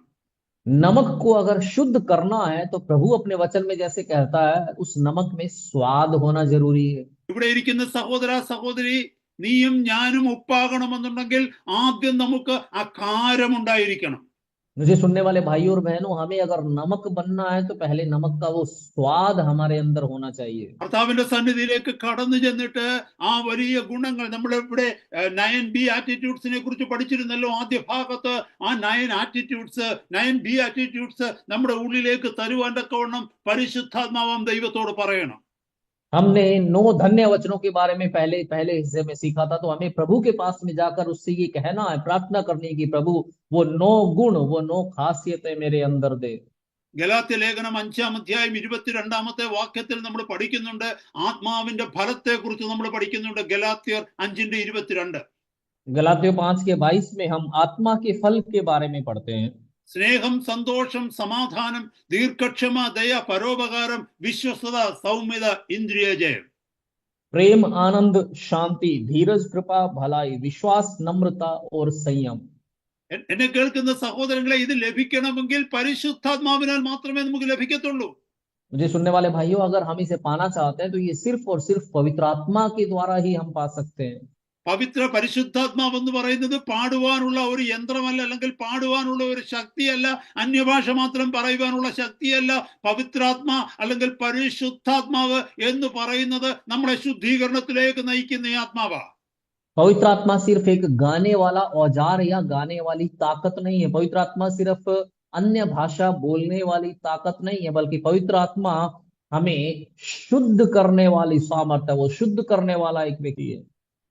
Speaker 5: नमक को अगर शुद्ध करना है तो प्रभु अपने वचन में जैसे कहता है, उस नमक में स्वाद होना जरूरी है।
Speaker 4: ഇവിടെ ഇരിക്കുന്ന സഹോദര സഹോദരി, നീയും ഞാനും ഉപ്പാകണമെന്നുണ്ടെങ്കിൽ ആദ്യം നമുക്ക് ആ കാരമുണ്ടായിരിക്കണം.
Speaker 5: मुझे सुनने वाले भाइयों और बहनों, हमें अगर नमक बनना है तो पहले नमक का वो स्वाद हमारे अंदर होना चाहिए।
Speaker 4: കർത്താവിന്റെ സന്നിധിയിലേക്ക് കടന്നു ചെന്നിട്ട് ആ വലിയ ഗുണങ്ങൾ, നമ്മളിവിടെ 9 ബിയാറ്റിറ്റ്യൂഡ്സിനെ കുറിച്ച് പഠിച്ചിരുന്നല്ലോ ആദ്യ ഭാഗത്ത്. ആ 9 ആറ്റിറ്റ്യൂഡ്സ്, 9 ബിയാറ്റിറ്റ്യൂഡ്സ് നമ്മുടെ ഉള്ളിലേക്ക് തരുവാൻ തക്കവണ്ണം പരിശുദ്ധാത്മാവാം ദൈവത്തോട് പറയണം.
Speaker 5: हमने 9 धन्य वचनों के बारे में पहले हिस्से में सीखा था। तो हमें प्रभु के पास में जाकर उससे ये कहना है, प्रार्थना करनी की, प्रभु वो 9 गुण, वो 9 खासियतें मेरे अंदर दे।
Speaker 4: ഗലാത്യ ലേഖനം 5-ാം അധ്യായം 22-ാമത്തെ വാക്യത്തിൽ നമ്മൾ പഠിക്കുന്നുണ്ട് ആത്മാവിന്റെ ഫലത്തെ കുറിച്ച് നമ്മൾ പഠിക്കുന്നുണ്ട്. ഗലാത്യർ 5:22.
Speaker 5: गलातियों 5 के 22 में हम आत्मा के फल के बारे में पढ़ते हैं।
Speaker 4: സ്നേഹം, സന്തോഷം, സമാധാനം, ദീർഘക്ഷമ, ദയ, പരോപകാരം, വിശ്വസ്തത, സൗമ്യത, ഇന്ദ്രിയജയം.
Speaker 5: प्रेम, आनंद, शांति, धीरज, कृपा, भलाई, विश्वास, नम्रता और संयम।
Speaker 4: എന്നെ കേൾക്കുന്ന സഹോദരങ്ങളെ, ഇത് ലഭിക്കണമെങ്കിൽ പരിശുദ്ധാത്മാവിനാൽ മാത്രമേ നമുക്ക് ലഭിക്കത്തുള്ളൂ.
Speaker 5: मुझे सुनने वाले भाइयों, अगर हम इसे पाना चाहते हैं तो ये सिर्फ और सिर्फ पवित्र आत्मा के द्वारा ही हम पा सकते हैं।
Speaker 4: പവിത്ര പരിശുദ്ധാത്മാവ് എന്ന് പറയുന്നത് പാടുവാനുള്ള ഒരു യന്ത്രമല്ല, അല്ലെങ്കിൽ പാടുവാനുള്ള ഒരു ശക്തിയല്ല, അന്യഭാഷ മാത്രം പറയുവാനുള്ള ശക്തിയല്ല. പവിത്രാത്മാ അല്ലെങ്കിൽ പരിശുദ്ധാത്മാവ് എന്ന് പറയുന്നത് നമ്മളെ ശുദ്ധീകരണത്തിലേക്ക് നയിക്കുന്ന ആത്മാവാ.
Speaker 5: पवित्र आत्मा सिर्फ एक गाने वाला औजार या गाने वाली ताकत नहीं है। पवित्र आत्मा सिर्फ अन्य भाषा बोलने वाली ताकत नहीं है, बल्कि पवित्र आत्मा हमें शुद्ध करने वाली सामर्थ्य, वो शुद्ध करने वाला एक व्यक्ति है।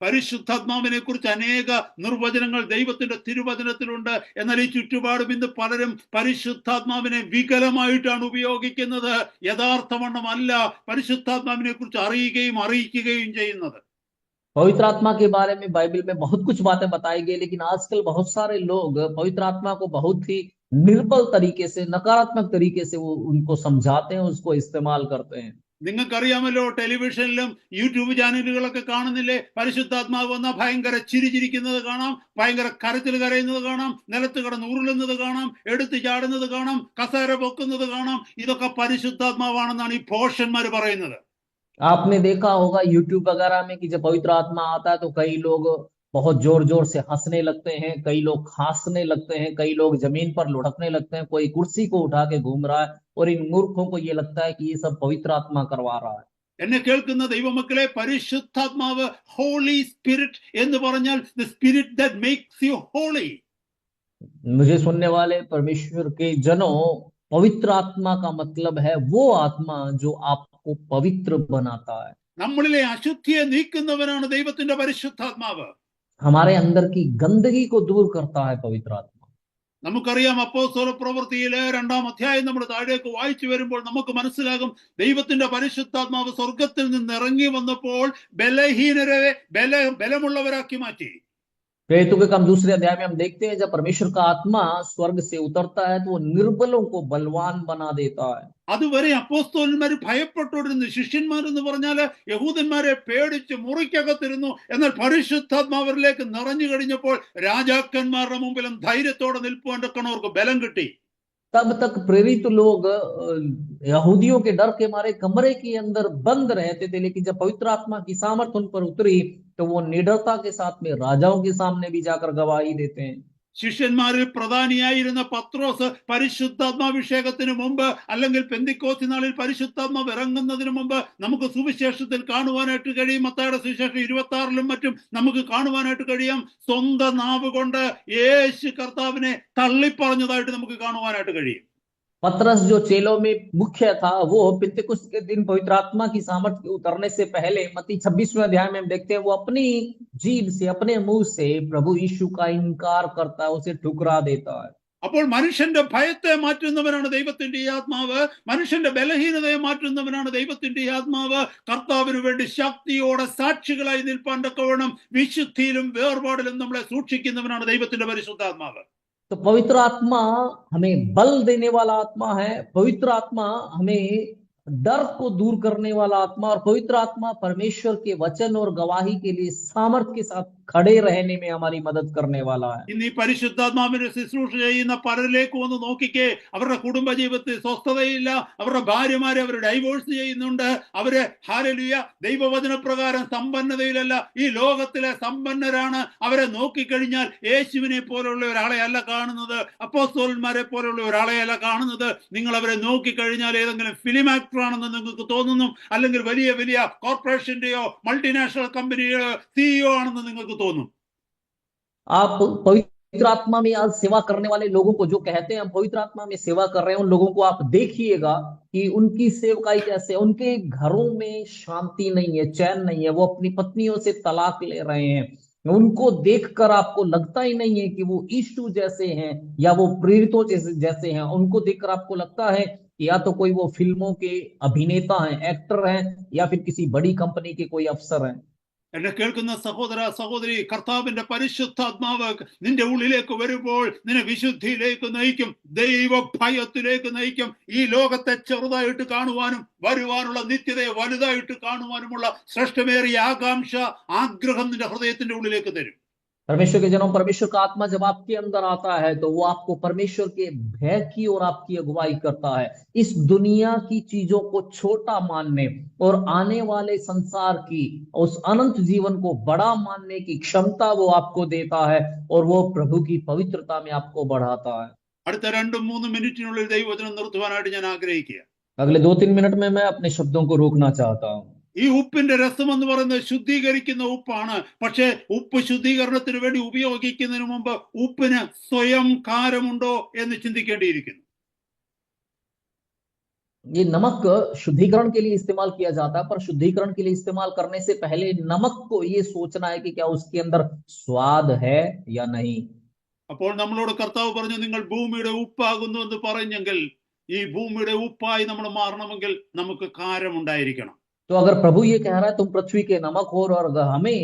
Speaker 4: പരിശുദ്ധാത്മാവിനെ കുറിച്ച് അനേക നിർവചനങ്ങൾ ദൈവത്തിന്റെ തിരുവചനത്തിലുണ്ട്. എന്നാൽ ഈ ചുറ്റുപാടും ഇന്ന് പലരും പരിശുദ്ധാത്മാവിനെ വികലമായിട്ടാണ് ഉപയോഗിക്കുന്നത്. യഥാർത്ഥവണ്ണമല്ല പരിശുദ്ധാത്മാവിനെ കുറിച്ച് അറിയുകയും അറിയിക്കുകയും ചെയ്യുന്നത്.
Speaker 5: पवित्र आत्मा के बारे में बाइबल में बहुत कुछ बातें बताई गई, लेकिन आजकल बहुत सारे लोग पवित्र आत्मा को बहुत ही निर्बल तरीके से, नकारात्मक तरीके से वो उनको समझाते हैं, उसको इस्तेमाल करते हैं।
Speaker 4: നിങ്ങൾക്കറിയാമല്ലോ, ടെലിവിഷനിലും യൂട്യൂബ് ചാനലുകളൊക്കെ കാണുന്നില്ലേ, പരിശുദ്ധാത്മാവ് വന്നാൽ ഭയങ്കര ചിരിച്ചിരിക്കുന്നത് കാണാം, ഭയങ്കര കരച്ചിൽ കരയുന്നത് കാണാം, നിലത്ത് കിടന്ന് ഉരുളുന്നത് കാണാം, എടുത്ത് ചാടുന്നത് കാണാം, കസേര പൊക്കുന്നത് കാണാം. ഇതൊക്കെ പരിശുദ്ധാത്മാവാണെന്നാണ് ഈ ഭോഷന്മാർ പറയുന്നത്.
Speaker 5: आपने देखा होगा यूट्यूब वगैरह में कि जब पवित्र आत्मा आता है तो कई लोग बहुत जोर जोर से हंसने लगते हैं, कई लोग खांसने लगते हैं, कई लोग जमीन पर लुढ़कने लगते हैं, कोई कुर्सी को उठा के घूम रहा है, और इन मूर्खों को ये लगता है कि ये सब पवित्र आत्मा करवा रहा है।
Speaker 4: എന്നെ കേൾക്കുന്ന ദൈവമക്കളെ, പരിശുദ്ധാത്മാവ്, ഹോളി സ്പിരിറ്റ് എന്ന് പറഞ്ഞാൽ the spirit that makes you holy.
Speaker 5: मुझे सुनने वाले परमेश्वर के जनों, पवित्र आत्मा का मतलब है वो आत्मा जो आपको पवित्र बनाता है।
Speaker 4: നമ്മളിലെ അശുദ്ധിയെ നീക്കുന്നവനാണ് ദൈവത്തിന്റെ പരിശുദ്ധാത്മാവ്.
Speaker 5: हमारे अंदर की गंदगी को दूर करता है पवित्र आत्मा.
Speaker 4: നമുക്കറിയാം അപ്പോസ്തല പ്രവൃത്തിയിലെ 2-ാം അധ്യായം നമ്മൾ താഴേക്ക് വായിച്ചു വരുമ്പോൾ നമുക്ക് മനസ്സിലാകും ദൈവത്തിന്റെ പരിശുദ്ധാത്മാവ് സ്വർഗത്തിൽ നിന്ന് ഇറങ്ങി വന്നപ്പോൾ ബലഹീനരെ ബലമുള്ളവരാക്കി മാറ്റി.
Speaker 5: प्रेरितों के काम दूसरे अध्याय में हम देखते हैं जब परमेश्वर का आत्मा स्वर्ग से उतरता है तो वो निर्बलों को बलवान बना देता है.
Speaker 4: അതുവരെ അപ്പോസ്തലന്മാർ ഭയപ്പെട്ടോണ്ടിരുന്നു. ശിഷ്യന്മാരെന്ന് പറഞ്ഞാല് യഹൂദന്മാരെ പേടിച്ച് മുറിക്കകത്തിരുന്നു. എന്നാൽ പരിശുദ്ധാത്മാവരിലേക്ക് നിറഞ്ഞു കഴിഞ്ഞപ്പോൾ രാജാക്കന്മാരുടെ മുമ്പിലും ധൈര്യത്തോടെ നിൽപ്പുവാൻ അവർക്ക് ബലം കിട്ടി.
Speaker 5: तब तक प्रेरित लोग यहूदियों के डर के मारे कमरे के अंदर बंद रहते थे, लेकिन जब पवित्र आत्मा की सामर्थ उन पर उतरी तो वो निडरता के साथ में राजाओं के सामने भी जाकर गवाही देते हैं.
Speaker 4: ശിഷ്യന്മാരിൽ പ്രധാനിയായിരുന്ന പത്രോസ് പരിശുദ്ധാത്മാഭിഷേകത്തിന് മുമ്പ് അല്ലെങ്കിൽ പെന്തിക്കോസ്ത് നാളിൽ പരിശുദ്ധാത്മാവ് ഇറങ്ങുന്നതിന് മുമ്പ് നമുക്ക് സുവിശേഷത്തിൽ കാണുവാനായിട്ട് കഴിയും. മത്തായിയുടെ സുവിശേഷം 26-ലും മറ്റും നമുക്ക് കാണുവാനായിട്ട് കഴിയാം. സ്വന്തം നാവ് കൊണ്ട് യേശു കർത്താവിനെ തള്ളിപ്പറഞ്ഞതായിട്ട് നമുക്ക് കാണുവാനായിട്ട് കഴിയും.
Speaker 5: पतरस जो चेलों में मुख्य था वो पिन्तेकुस्त के दिन पवित्र आत्मा की सामर्थ के उतरने से पहले मत्ती 26वें अध्याय में हम देखते हैं वो अपनी जीभ से अपने मुंह से प्रभु यीशु का इनकार करता है, उसे ठुकरा देता है.
Speaker 4: അപ്പോൾ മനുഷ്യന്റെ ഭയത്തെ മാറ്റുന്നവനാണ് ദൈവത്തിന്റെ ഈ ആത്മാവ്. മനുഷ്യന്റെ ബലഹീനതയെ മാറ്റുന്നവനാണ് ദൈവത്തിന്റെ ഈ ആത്മാവ്. കർത്താവിന് വേണ്ടി ശക്തിയോടെ സാക്ഷികളായി നിൽപ്പാൻ തക്കവണ്ണം വിശുദ്ധിയിലും വേർപാടിലും നമ്മളെ സൂക്ഷിക്കുന്നവനാണ് ദൈവത്തിന്റെ പരിശുദ്ധാത്മാവ്.
Speaker 5: तो पवित्र आत्मा हमें बल देने वाला आत्मा है. पवित्र आत्मा हमें डर को दूर करने वाला आत्मा, और पवित्र आत्मा परमेश्वर के वचन और गवाही के लिए सामर्थ्य के साथ खड़े रहने में हमारी मदद करने वाला है.
Speaker 4: ഇന്ന് ഈ പരിശുദ്ധാത്മാവിനെ ശുശ്രൂഷ ചെയ്യുന്ന പലരിലേക്ക് ഒന്ന് നോക്കിക്കേ. അവരുടെ കുടുംബജീവിതത്തിൽ സ്വസ്ഥതയില്ല. അവരുടെ ഭാര്യമാരെ അവർ ഡൈവോഴ്സ് ചെയ്യുന്നുണ്ട്. അവര് ഹല്ലേലൂയ ദൈവവചന പ്രകാരം സമ്പന്നതയിലല്ല, ഈ ലോകത്തിലെ സമ്പന്നരാണ്. അവരെ നോക്കിക്കഴിഞ്ഞാൽ യേശുവിനെ പോലുള്ള ഒരാളെ അല്ല കാണുന്നത്, അപ്പോസ്തലന്മാരെ പോലുള്ള ഒരാളെ അല്ല കാണുന്നത്. നിങ്ങൾ അവരെ നോക്കിക്കഴിഞ്ഞാൽ ഏതെങ്കിലും ഫിലിം ആക്ടർ ആണെന്ന് നിങ്ങൾക്ക് തോന്നുന്നു, അല്ലെങ്കിൽ വലിയ വലിയ കോർപ്പറേഷന്റെയോ മൾട്ടിനാഷണൽ കമ്പനിയോ സിഇഒ ആണെന്ന് നിങ്ങൾക്ക് തോന്നും.
Speaker 5: आप पवित्र आत्मा में आज सेवा करने वाले लोगों को जो कहते हैं हम पवित्र आत्मा में सेवा कर रहे हैं, उन लोगों को आप देखिएगा कि उनकी सेवकाई कैसे, उनके घरों में शांति नहीं है, चैन नहीं है. वो अपनी पत्नियों से तलाक ले रहे हैं. उनको देखकर आपको लगता ही नहीं है कि वो यीशु जैसे हैं या वो प्रेरितों जैसे हैं. उनको देखकर आपको लगता है कि या तो कोई वो फिल्मों के अभिनेता हैं, एक्टर हैं, या फिर किसी बड़ी कंपनी के कोई अफसर हैं.
Speaker 4: എന്നെ കേൾക്കുന്ന സഹോദര സഹോദരി, കർത്താവിന്റെ പരിശുദ്ധാത്മാവ് നിന്റെ ഉള്ളിലേക്ക് വരുമ്പോൾ നിന്നെ വിശുദ്ധിയിലേക്ക് നയിക്കും, ദൈവ ഭയത്തിലേക്ക് നയിക്കും. ഈ ലോകത്തെ ചെറുതായിട്ട് കാണുവാനും വരുവാനുള്ള നിത്യതയെ വലുതായിട്ട് കാണുവാനുമുള്ള ശ്രേഷ്ഠമേറിയ ആകാംക്ഷ, ആഗ്രഹം നിന്റെ ഹൃദയത്തിന്റെ ഉള്ളിലേക്ക് തരും.
Speaker 5: परमेश्वर के जनों, परमेश्वर का आत्मा जब आपके अंदर आता है तो वो आपको परमेश्वर के भय की ओर आपकी अगुवाई करता है. इस दुनिया की चीजों को छोटा मानने और आने वाले संसार की उस अनंत जीवन को बड़ा मानने की क्षमता वो आपको देता है, और वो प्रभु की पवित्रता में आपको बढ़ाता है.
Speaker 4: അടുത്ത 2-3 മിനിറ്റിനുള്ളിൽ ദൈവവചനം നിർത്തുവാനായിട്ട് ഞാൻ ആഗ്രഹിക്കുക.
Speaker 5: अगले 2-3 मिनट में मैं अपने शब्दों को रोकना चाहता हूँ.
Speaker 4: ഈ ഉപ്പിന്റെ രസം എന്ന് പറയുന്നത് ശുദ്ധീകരിക്കുന്ന ഉപ്പാണ്. പക്ഷെ ഉപ്പ് ശുദ്ധീകരണത്തിന് വേണ്ടി ഉപയോഗിക്കുന്നതിന് മുമ്പ് ഉപ്പിന് സ്വയം കാരമുണ്ടോ എന്ന് ചിന്തിക്കേണ്ടിയിരിക്കുന്നു.
Speaker 5: ये नमक शुद्धिकरण के लिए इस्तेमाल किया जाता है, पर शुद्धिकरण के लिए इस्तेमाल करने से पहले नमक को ये सोचना है कि क्या उसके अंदर स्वाद है या नहीं.
Speaker 4: അപ്പോൾ നമ്മളോട് കർത്താവ് പറഞ്ഞു, നിങ്ങൾ ഭൂമിയുടെ ഉപ്പാകുന്നു എന്ന് പറഞ്ഞെങ്കിൽ ഈ ഭൂമിയുടെ ഉപ്പായി നമ്മൾ മാറണമെങ്കിൽ നമുക്ക് കാരമുണ്ടായിരിക്കണം.
Speaker 5: तो अगर प्रभु ये कह रहा है तुम पृथ्वी के नमक हो, और अगर हमें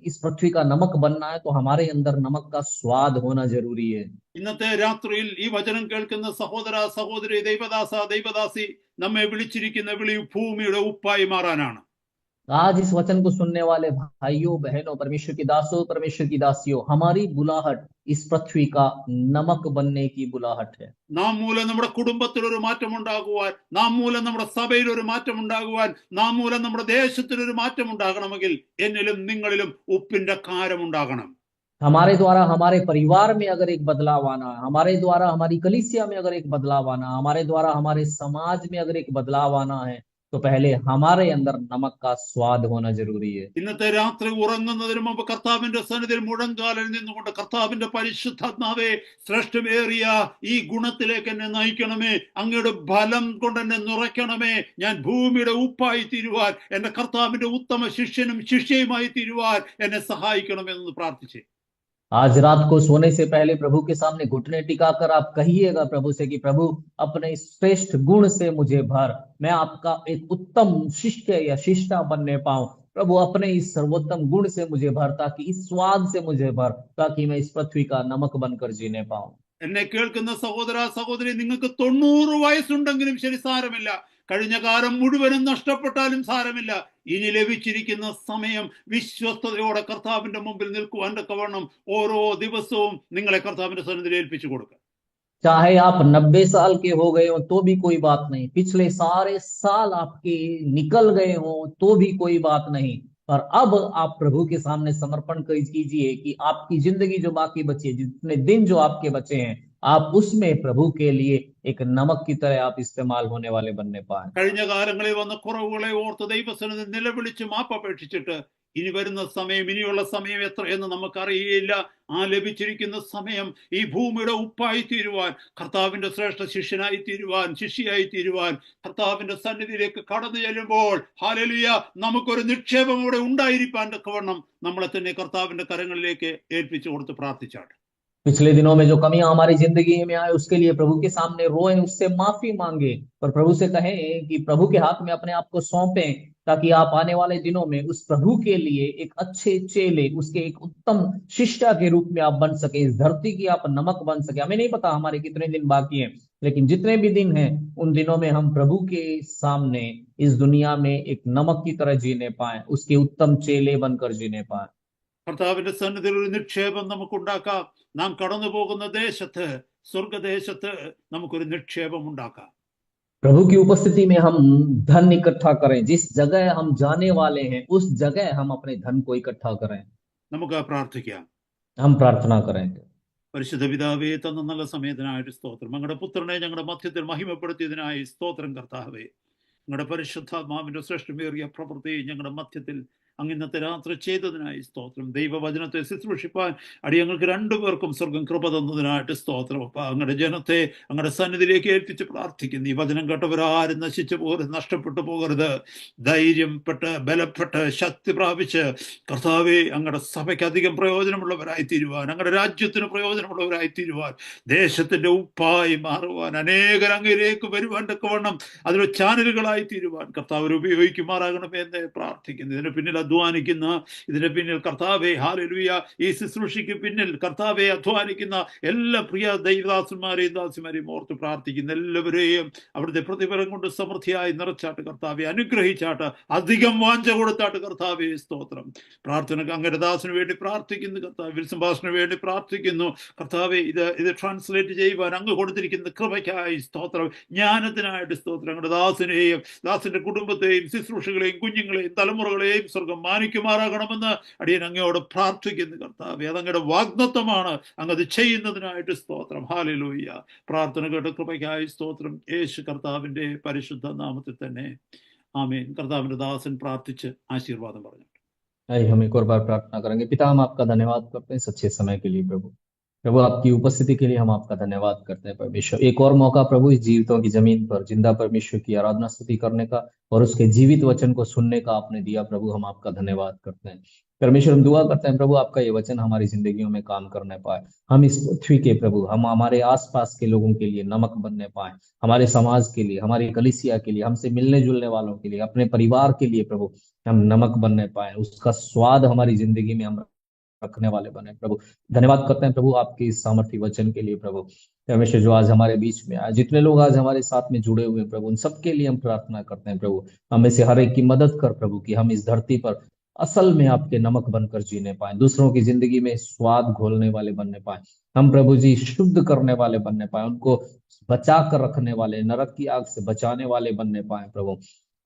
Speaker 5: इस पृथ्वी का नमक बनना है तो हमारे अंदर नमक का स्वाद होना जरूरी है.
Speaker 4: ഇന്നത്തെ രാത്രിയിൽ ഈ വചനം കേൾക്കുന്ന സഹോദര സഹോദരി, ദൈവദാസ ദൈവദാസി, നമ്മെ വിളിച്ചിരിക്കുന്ന വിളി ഭൂമിയുടെ ഉപ്പായി മാറാനാണ്.
Speaker 5: आज इस वचन को सुनने वाले भाइयों बहनों, परमेश्वर की दासों परमेश्वर की दासियों, हमारी बुलाहट इस पृथ्वी का नमक बनने की बुलाहट है.
Speaker 4: നാം മൂലം നമ്മുടെ കുടുംബത്തിൽ ഒരു മാറ്റം ഉണ്ടാകുവാൻ, നാം മൂലം നമ്മുടെ സഭയിൽ ഒരു മാറ്റം ഉണ്ടാകുവാൻ, നാം മൂലം നമ്മുടെ ദേശത്തിൽ ഒരു മാറ്റം ഉണ്ടാകണമെങ്കിൽ എന്നിലും നിങ്ങളിലും ഉപ്പിന്റെ കാരം ഉണ്ടാകണം.
Speaker 5: हमारे द्वारा हमारे परिवार में अगर एक बदलाव आना है, हमारे द्वारा हमारी कलीसिया में अगर एक बदलाव आना, हमारे द्वारा हमारे समाज में अगर एक बदलाव आना है, तो पहले हमारे अंदर नमक का स्वाद होना जरूरी है.
Speaker 4: ഇന്നത്തെ രാത്രി ഉറങ്ങുന്നതിന് മുമ്പ് കർത്താവിന്റെ സന്നിധിയിൽ മുഴങ്കാലിൽ നിന്നുകൊണ്ട്, കർത്താവിന്റെ പരിശുദ്ധാത്മാവേ, ശ്രേഷ്ഠമേറിയ ഈ ഗുണത്തിലേക്ക് എന്നെ നയിക്കണമേ, അങ്ങയുടെ ഫലം കൊണ്ട് എന്നെ നിറയ്ക്കണമേ, ഞാൻ ഭൂമിയുടെ ഉപ്പായി തീരുവാൻ, എന്റെ കർത്താവിന്റെ ഉത്തമ ശിഷ്യനും ശിഷ്യയുമായി തീരുവാൻ എന്നെ സഹായിക്കണമെന്ന് പ്രാർത്ഥിച്ചേ.
Speaker 5: आज रात को सोने से पहले प्रभु के सामने घुटने टिकाकर आप कहिएगा प्रभु से कि प्रभु अपने श्रेष्ठ गुण से मुझे भर, मैं आपका एक उत्तम शिष्य या शिष्टा बनने पाऊं। प्रभु अपने इस सर्वोत्तम गुण से मुझे भर, ताकि इस स्वाद से मुझे भर, ताकि मैं इस पृथ्वी का नमक बनकर जीने पाऊं।
Speaker 4: എന്നെ കേൾക്കുന്ന സഹോദര സഹോദരി, നിങ്ങൾക്ക് 90 വയസ്സുണ്ടെങ്കിലും ശരി സാരമില്ല, കഴിഞ്ഞ കാലം മുഴുവനും നഷ്ടപ്പെട്ടാലും സാരമില്ല, ഇനി ലഭിച്ചിരിക്കുന്ന സമയം വിശ്വസ്തയോടെ കർത്താവിന്റെ മുമ്പിൽ നിൽക്കുവാൻ തക്കവണ്ണം ഓരോ ദിവസവും നിങ്ങളെ കർത്താവിന്റെ സന്നിധിയിൽ ഏൽപ്പിച്ചു കൊടുക്കുക.
Speaker 5: चाहे आप 90 साल के हो गए हो तो भी कोई बात नहीं, पिछले सारे साल आपके निकल गए हो तो भी कोई बात नहीं, पर अब आप प्रभु के सामने समर्पण कीजिए कि आपकी जिंदगी जो बाकी बची है, जितने दिन जो आपके बचे हैं, आप उसमें प्रभु के लिए एक नमक की तरह आप इस्तेमाल होने वाले बनने पाए।
Speaker 4: കഴിഞ്ഞ കാലങ്ങളിൽ വന്ന കുറവുകളെ ഓർത്ത് ദൈവസന്നിധി നിലവിളിച്ച് മാപ്പപേക്ഷിച്ചിട്ട് ഇനി വരുന്ന സമയം, ഇനിയുള്ള സമയം എത്രയെന്ന് നമുക്കറിയില്ല. ആ ലഭിച്ചിരിക്കുന്ന സമയം ഈ ഭൂമിയുടെ ഉപ്പായി തീരുവാൻ, കർത്താവിന്റെ ശ്രേഷ്ഠ ശിഷ്യനായി തീരുവാൻ, ശിഷ്യയായി തീരുവാൻ, കർത്താവിന്റെ സന്നിധിയിലേക്ക് കടന്നു ചെല്ലുമ്പോൾ ഹല്ലേലൂയ, നമുക്കൊരു നിക്ഷേപം അവിടെ ഉണ്ടായിരിക്കാൻ തക്കവണ്ണം നമ്മളെ തന്നെ കർത്താവിന്റെ കരങ്ങളിലേക്ക് ഏൽപ്പിച്ചു കൊടുത്ത് പ്രാർത്ഥിച്ചാട്ടെ.
Speaker 5: पिछले दिनों में जो कमियां हमारी जिंदगी में आए उसके लिए प्रभु के सामने रोए, उससे माफी मांगे, और प्रभु से कहें कि प्रभु के हाथ में अपने आप को सौंपें, ताकि आप आने वाले दिनों में उस प्रभु के लिए एक अच्छे चेले, उसके एक उत्तम शिष्य के रूप में आप बन सके, इस धरती की आप नमक बन सके। हमें नहीं पता हमारे कितने दिन बाकी हैं, लेकिन जितने भी दिन हैं उन दिनों में हम प्रभु के सामने इस दुनिया में एक नमक की तरह जीने पाए, उसके उत्तम चेले बनकर जीने पाए।
Speaker 4: കർത്താവിന്റെ സന്നിധിയിൽ ഒരു നിക്ഷേപം നമുക്കുണ്ടാക്കാം. നാം കടന്നു പോകുന്ന ദേശത്ത്, സ്വർഗദേശത്ത് നമുക്കൊരു നിക്ഷേപം ഉണ്ടാക്കാം.
Speaker 5: प्रभु की उपस्थिति में हम धन इकट्ठा करें, जिस जगह हम जाने वाले हैं उस जगह हम अपने धन को इकट्ठा करें।
Speaker 4: നമുക്ക് പ്രാർത്ഥിക്കാം.
Speaker 5: हम प्रार्थना करें।
Speaker 4: പരിശുദ്ധ പിതാവേ, തന്ന നല്ല സമയത്തിനായിട്ട് സ്തോത്രം. ഞങ്ങളുടെ പുത്രനെ ഞങ്ങളുടെ മധ്യത്തിൽ മഹിമപ്പെടുത്തിയതിനായി സ്തോത്രം കർത്താവേ. ഞങ്ങളുടെ പരിശുദ്ധാത്മാവിന്റെ ശ്രേഷ്ഠമേറിയ പ്രവൃത്തി ഞങ്ങളുടെ മധ്യത്തിൽ അങ്ങ് ഇന്നത്തെ രാത്രി ചെയ്തതിനായി സ്തോത്രം. ദൈവവചനത്തെ ശുശ്രൂഷിപ്പാൻ അടിയങ്ങൾക്ക് രണ്ടുപേർക്കും സ്വർഗം കൃപ തന്നതിനായിട്ട് സ്തോത്രം. അപ്പം അങ്ങയുടെ ജനത്തെ അങ്ങയുടെ സന്നിധിയിലേക്ക് ഏൽപ്പിച്ച് പ്രാർത്ഥിക്കുന്നു. ഈ വചനം കേട്ടവരാരും നശിച്ചു പോകരുത്, നഷ്ടപ്പെട്ടു പോകരുത്. ധൈര്യപ്പെട്ട് ബലപ്പെട്ട് ശക്തി പ്രാപിച്ച് കർത്താവെ അങ്ങയുടെ സഭയ്ക്ക് അധികം പ്രയോജനമുള്ളവരായി തീരുവാൻ, അങ്ങയുടെ രാജ്യത്തിന് പ്രയോജനമുള്ളവരായി തീരുവാൻ, ദേശത്തിന്റെ ഉപ്പായി മാറുവാൻ, അനേകർ അങ്ങയിലേക്ക് വരുവാൻ തക്കവണ്ണം അതിൽ ചാനലുകളായി തീരുവാൻ കർത്താവ് ഉപയോഗിക്കുമാറാകണമേ എന്ന് പ്രാർത്ഥിക്കുന്നു. ഇതിന് പിന്നിൽ അധ്വാനിക്കുന്ന, ഇതിന് പിന്നിൽ കർത്താവെ ഹല്ലേലൂയ, ഈ ശുശ്രൂഷയ്ക്ക് പിന്നിൽ കർത്താവെ അധ്വാനിക്കുന്ന എല്ലാ പ്രിയ ദൈവദാസന്മാരെയും ദാസിമാരെയും ഓർത്ത് പ്രാർത്ഥിക്കുന്ന എല്ലാവരെയും അവിടുത്തെ പ്രതിഫലം കൊണ്ട് സമൃദ്ധിയായി നിറച്ചാട്ട് കർത്താവെ, അനുഗ്രഹിച്ചാട്ട്, അധികം വാഞ്ച കൊടുത്താട്ട് കർത്താവെ സ്തോത്രം. പ്രാർത്ഥനക്ക് അങ്ങയുടെ ദാസിന് വേണ്ടി പ്രാർത്ഥിക്കുന്നു കർത്താവ്, വിൽസൺ പാസ്റ്ററിന് വേണ്ടി പ്രാർത്ഥിക്കുന്നു കർത്താവെ. ഇത് ട്രാൻസ്ലേറ്റ് ചെയ്യുവാൻ അങ്ങ് കൊടുത്തിരിക്കുന്ന കൃപയ്ക്കായി സ്തോത്രം, ജ്ഞാനത്തിനായിട്ട് സ്തോത്രം. അങ്ങയുടെ ദാസിനെയും ദാസിന്റെ കുടുംബത്തെയും ശുശ്രൂഷകളെയും കുഞ്ഞുങ്ങളെയും തലമുറകളെയും സ്വർഗം മാനിക്കുമാറാകണമെന്ന് അടിയൻ അങ്ങയോട് പ്രാർത്ഥിക്കുന്നു കർത്താവേ. അതങ്ങയുടെ വാഗ്ദത്തമാണ്, അങ്ങത് ചെയ്യുന്നതിനായിട്ട് സ്തോത്രം. ഹല്ലേലൂയ. പ്രാർത്ഥന കേട്ട കൃപയ്ക്കായി സ്തോത്രം, യേശു കർത്താവിന്റെ പരിശുദ്ധ നാമത്തിൽ തന്നെ ആമേൻ. കർത്താവിന്റെ ദാസൻ പ്രാർത്ഥിച്ച് ആശീർവാദം പറഞ്ഞു.
Speaker 5: आइए हम एक और बार प्रार्थना करेंगे। पिता, हम आपका धन्यवाद करते हैं इस अच्छे समय के लिए प्रभु। प्रभु आपकी उपस्थिति के लिए हम आपका धन्यवाद करते हैं परमेश्वर। एक और मौका प्रभु इस जीवितों की जमीन पर जिंदा परमेश्वर की आराधना स्तुति करने का और उसके जीवित वचन को सुनने का आपने दिया प्रभु, हम आपका धन्यवाद करते हैं परमेश्वर। हम दुआ करते हैं प्रभु आपका ये वचन हमारी जिंदगियों में काम करने पाए, हम इस पृथ्वी के प्रभु, हम हमारे आसपास के लोगों के लिए नमक बनने पाए, हमारे समाज के लिए, हमारी कलीसिया के लिए, हमसे मिलने जुलने वालों के लिए, अपने परिवार के लिए प्रभु हम नमक बनने पाए, उसका स्वाद हमारी जिंदगी में हम रखने वाले बने प्रभु। धन्यवाद करते हैं प्रभु आपके इस सामर्थ्य वचन के लिए प्रभु परमेश्वर, जो आज हमारे बीच में आए, जितने लोग आज हमारे साथ में जुड़े हुए हैं प्रभु, उन सबके लिए हम प्रार्थना करते हैं प्रभु। हमें से हर एक की मदद कर प्रभु कि हम इस धरती पर असल में आपके नमक बनकर जीने पाए, दूसरों की जिंदगी में स्वाद घोलने वाले बनने पाए, हम प्रभु जी शुद्ध करने वाले बनने पाए, उनको बचा कर रखने वाले, नरक की आग से बचाने वाले बनने पाए प्रभु,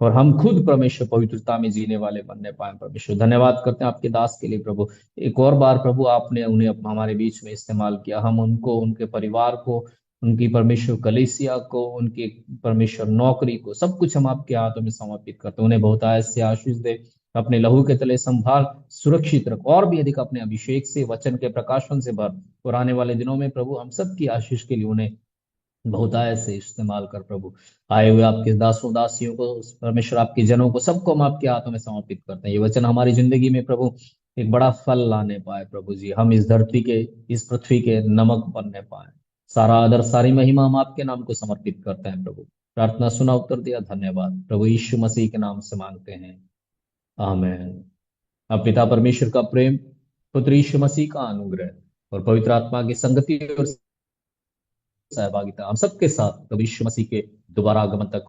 Speaker 5: और हम खुद परमेश्वर पवित्रता में जीने वाले बनने पाए परमेश्वर। धन्यवाद करते हैं आपके दास के लिए प्रभु। एक और बार प्रभु आपने उन्हें हमारे बीच में इस्तेमाल किया, हम उनको, उनके परिवार को, उनकी परमेश्वर कलीसिया को, उनकी परमेश्वर नौकरी को, सब कुछ हम आपके हाथों में समर्पित करते हैं। उन्हें बहुत ऐसे आशीष दे, अपने लहू के तले संभाल, सुरक्षित रख, और भी अधिक अपने अभिषेक से, वचन के प्रकाशन से भर, और आने वाले दिनों में प्रभु हम सबकी आशीष के लिए उन्हें बहुतायत से इस्तेमाल कर प्रभु। आए हुए आपके दासों दासियों को परमेश्वर, आपके जनों को, सबको हम आपके हाथों में समर्पित करते हैं। ये वचन हमारी जिंदगी में प्रभु एक बड़ा फल लाने पाए प्रभु जी, हम इस धरती के, इस पृथ्वी के नमक बनने पाए। सारा आदर सारी महिमा हम आपके नाम को समर्पित करते हैं प्रभु। प्रार्थना सुना, उत्तर दिया, धन्यवाद। प्रभु यीशु मसीह के नाम से मांगते हैं, आमेन। अब पिता परमेश्वर का प्रेम, पुत्र यीशु मसीह का अनुग्रह और पवित्र आत्मा की संगति और सहभागिता हम सबके साथ प्रभु यीशु मसीह के दोबारा आगमन तक